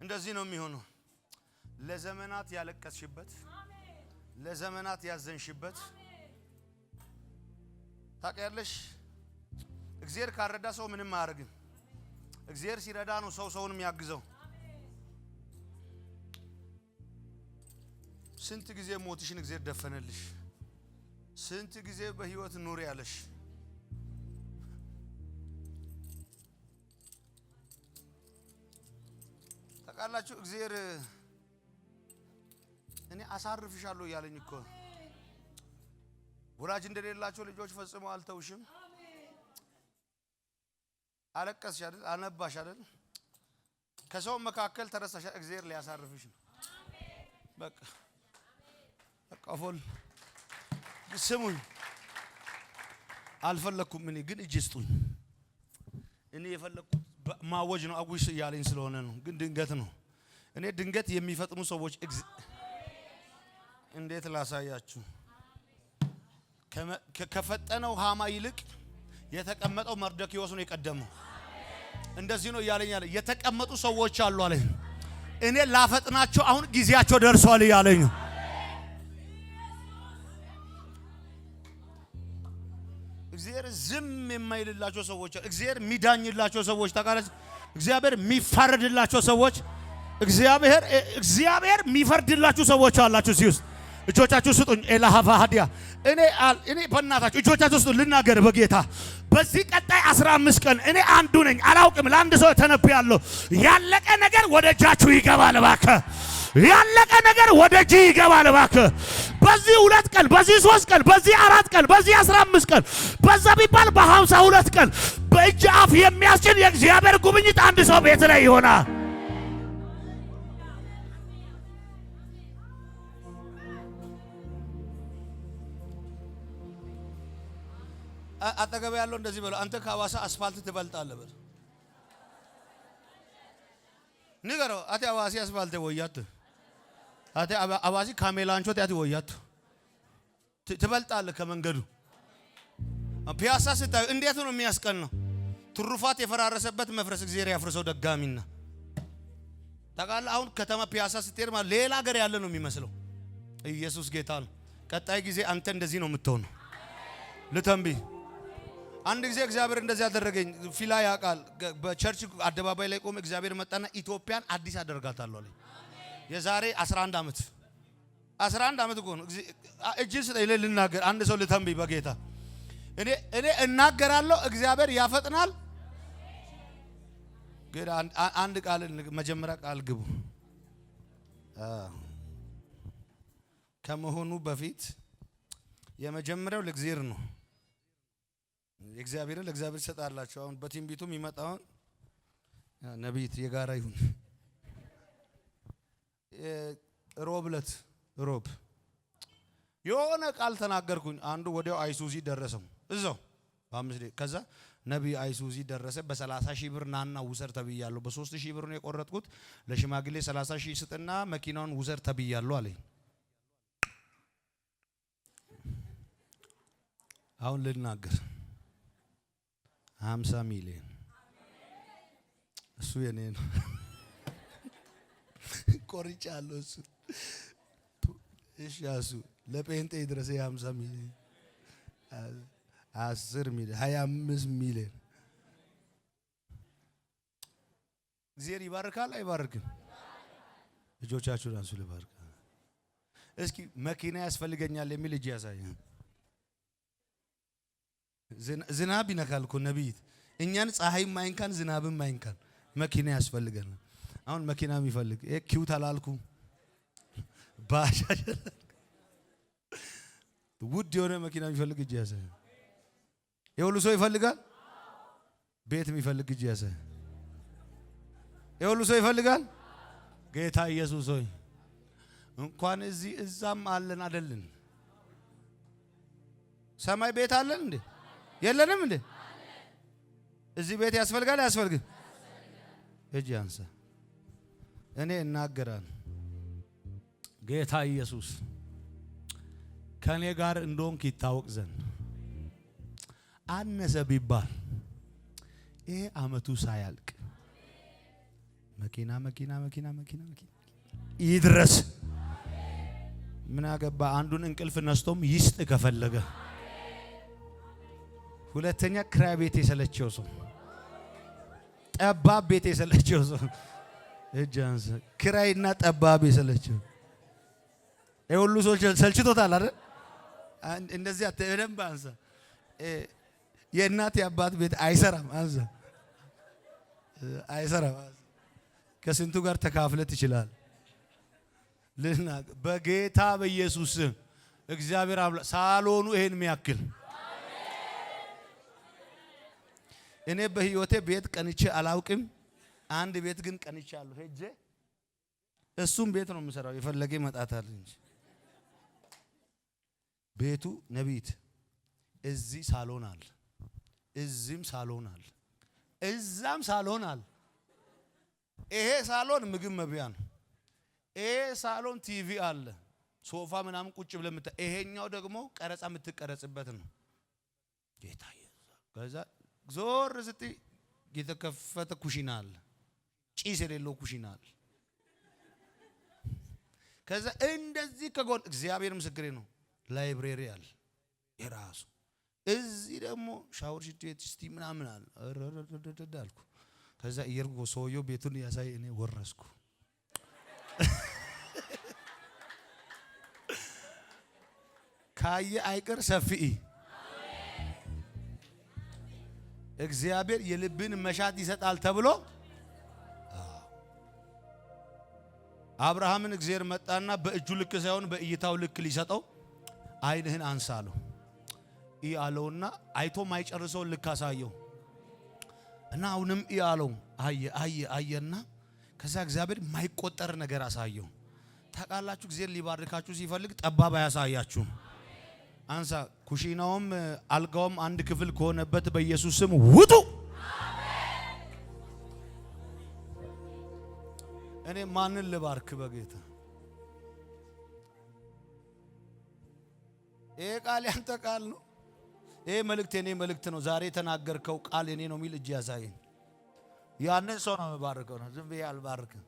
እንደዚህ ነው የሚሆነው። ለዘመናት ያለቀስሽበት፣ ለዘመናት ያዘንሽበት ታውቂያለሽ። እግዚአብሔር ካረዳ ሰው ምንም አያደርግም። እግዚአብሔር ሲረዳ ነው ሰው ሰውን የሚያግዘው። ስንት ጊዜ ሞትሽን እግዚአብሔር ደፈነልሽ። ስንት ጊዜ በህይወት ኑር ያለሽ። ታውቃላችሁ እግዚአብሔር እኔ አሳርፍሻለሁ ያለኝ እኮ ወላጅ እንደሌላቸው ልጆች ፈጽሞ አልተውሽም። አለቀስሽ አይደል? አነባሽ አይደል? ከሰው መካከል ተረሳሽ። እግዚአብሔር ሊያሳርፍሽ ነው። በቃ ፎል ስሙኝ። አልፈለኩም እኔ ግን እጅ ስጡኝ። እኔ የፈለኩት ማወጅ ነው። አጉሽ ያለኝ ስለሆነ ነው። ግን ድንገት ነው። እኔ ድንገት የሚፈጥኑ ሰዎች እንዴት ላሳያችሁ? ከፈጠነው ሃማ ይልቅ የተቀመጠው መርዶክዮስ ነው የቀደመው። እንደዚህ ነው እያለኝ ያለ የተቀመጡ ሰዎች አሉ አለ። እኔ ላፈጥናቸው አሁን ጊዜያቸው ደርሷል እያለኝ ነው። እግዚአብሔር ዝም የማይልላቸው ሰዎች፣ እግዚአብሔር የሚዳኝላቸው ሰዎች፣ ታውቃለች። እግዚአብሔር የሚፈርድላቸው ሰዎች፣ እግዚአብሔር የሚፈርድላችሁ ሰዎች አላችሁ። እዚህ ውስጥ እጆቻችሁ ስጡኝ። ኤላሃቫሃዲያ እኔ በእናታችሁ እጆቻችሁ ስጡኝ ልናገር በጌታ በዚህ ቀጣይ 15 ቀን እኔ አንዱ ነኝ አላውቅም። ለአንድ ሰው ተነብያለሁ። ያለቀ ነገር ወደ እጃችሁ ይገባል እባክህ። ያለቀ ነገር ወደ እጅ ይገባል እባክህ። በዚህ 2 ቀን፣ በዚህ 3 ቀን፣ በዚህ 4 ቀን፣ በዚህ 15 ቀን፣ በዛ ቢባል በ52 ቀን በእጅ አፍ የሚያስችል የእግዚአብሔር ጉብኝት አንድ ሰው ቤት ላይ ይሆናል። አጠገብ ያለው እንደዚህ በለው፣ አንተ ከሐዋሳ አስፋልት ትበልጣለህ በል። ንገረው፣ አቴ አዋሲ አስፋልት ወያት፣ አቴ አዋሲ ካሜላንቾ ታቲ ወያት ትበልጣለህ ከመንገዱ። ፒያሳ ስታዩ እንዴት ነው የሚያስቀናው? ትሩፋት የፈራረሰበት መፍረስ እግዚአብሔር ያፍርሰው ደጋሚና ታውቃለህ። አሁን ከተማ ፒያሳ ስትሄድ ማለት ሌላ ሀገር ያለ ነው የሚመስለው። ኢየሱስ ጌታ ነው። ቀጣይ ጊዜ አንተ እንደዚህ ነው የምትሆነው። ልተንብይ አንድ ጊዜ እግዚአብሔር እንደዚህ ያደረገኝ ፊላ ያቃል በቸርች አደባባይ ላይ ቆመ። እግዚአብሔር መጣና ኢትዮጵያን አዲስ አደርጋታለሁ አለኝ። የዛሬ 11 ዓመት እኮ ነው። እጅን ስጠኝ ልናገር። አንድ ሰው ልተንብይ በጌታ እኔ እናገራለሁ። እግዚአብሔር ያፈጥናል። ግን አንድ ቃል መጀመሪያ ቃል ግቡ ከመሆኑ በፊት የመጀመሪያው ለእግዚአብሔር ነው። እግዚአብሔርን ለእግዚአብሔር ይሰጣላችሁ። አሁን በትንቢቱም ይመጣውን ነቢይት የጋራ ይሁን። ሮብለት ሮብ የሆነ ቃል ተናገርኩኝ። አንዱ ወዲያው አይሱዚ ደረሰው እዛው በ5 ደቂቃ። ከዛ ነቢይ አይሱዚ ደረሰ። በ30 ሺህ ብር ናና ውሰር ተብያለሁ። በ3 ሺህ ብር ነው የቆረጥኩት። ለሽማግሌ 30 ሺህ ስጥና መኪናውን ውሰር ተብያለሁ አለኝ። አሁን ልናገር 50 ሚሊዮን እሱ የኔ ነው። ቆርጫለሁ እሱ እሺ ያሱ ለጴንጤ ድረስ 50 ሚሊዮን 10 ሚሊዮን 25 ሚሊዮን እግዚአብሔር ይባርካል አይባርክም? ልጆቻችሁን አንሱ ልባርክ። እስኪ መኪና ያስፈልገኛል የሚል እጅ ያሳይ። ዝናብ ይነካል እኮ ነቢይት። እኛን ፀሐይ ማይንካን ዝናብም ማይንካን መኪና ያስፈልገናል። አሁን መኪና የሚፈልግ ኪው ተላልኩ ባሻሽ ውድ የሆነ መኪና የሚፈልግ እጅ ያሳይ። የሁሉ ሰው ይፈልጋል። ቤት የሚፈልግ እጅ ያሳይ። የሁሉ ሰው ይፈልጋል። ጌታ ኢየሱስ ሆይ እንኳን እዚህ እዛም አለን አይደልን? ሰማይ ቤት አለን እንዴ? የለንም እንዴ? እዚህ ቤት ያስፈልጋል አያስፈልግም? እጅ አንሳ። እኔ እናገራለሁ። ጌታ ኢየሱስ ከኔ ጋር እንደሆንክ ይታወቅ ዘንድ አነሰ ቢባል ይሄ አመቱ ሳያልቅ መኪና ይድረስ። ምን አገባ? አንዱን እንቅልፍ ነስቶም ይስጥ ከፈለገ። ሁለተኛ ክራይ ቤት የሰለቸው ሰው፣ ጠባብ ቤት የሰለቸው ሰው እጅ አንሳ። ክራይና ጠባብ የሰለቸው የሁሉ ሰው ሰልችቶታል አይደል? እንደዚህ በደንብ አንሳ። የእናት የአባት ቤት አይሰራም። አንሳ አይሰራም። ከስንቱ ጋር ተካፍለት ይችላል። በጌታ በኢየሱስ እግዚአብሔር አምላክ ሳሎኑ ይሄን የሚያክል እኔ በህይወቴ ቤት ቀንቼ አላውቅም። አንድ ቤት ግን ቀንቻለሁ። ሄጄ እሱም ቤት ነው የምሰራው። የፈለገ ይመጣታል እንጂ ቤቱ ነቢይት እዚህ ሳሎን አለ፣ እዚህም ሳሎን አለ፣ እዛም ሳሎን አለ። ይሄ ሳሎን ምግብ መብያ ነው። ይሄ ሳሎን ቲቪ አለ፣ ሶፋ ምናምን ቁጭ ብለህ ይሄኛው ደግሞ ቀረጻ የምትቀረጽበት ነው። ጌታ ከዛ ዞር ስትይ የተከፈተ ኩሽና አለ፣ ጭስ የሌለው ኩሽና አለ። ከዛ እንደዚህ ከጎን እግዚአብሔር ምስክሬ ነው ላይብሬሪ አለ የራሱ። እዚህ ደግሞ ሻወር ሽንት ቤት እስቲ ምናምን አለ። አልኩ። ከዛ እየርጎ ሰውየው ቤቱን ያሳይ፣ እኔ ወረስኩ። ካየ አይቀር ሰፊ እግዚአብሔር የልብን መሻት ይሰጣል ተብሎ አብርሃምን እግዚአብሔር መጣና በእጁ ልክ ሳይሆን በእይታው ልክ ሊሰጠው አይንህን አንሳለው ያለውና አይቶ ማይጨርሰው ልክ አሳየው እና አሁንም ያለው አየና ከዛ እግዚአብሔር ማይቆጠር ነገር አሳየው። ታውቃላችሁ እግዚአብሔር ሊባርካችሁ ሲፈልግ ጠባብ አያሳያችሁ። አንሳ ኩሽናውም አልጋውም አንድ ክፍል ከሆነበት በኢየሱስ ስም ውጡ። እኔ ማንን ልባርክ በጌታ? ይሄ ቃል ያንተ ቃል ነው። ይሄ መልእክት የኔ መልእክት ነው። ዛሬ የተናገርከው ቃል የኔ ነው የሚል እጅ ያሳየኝ። ያንን ሰው ነው የምባርከው ነው። ዝም ብዬ አልባርክም።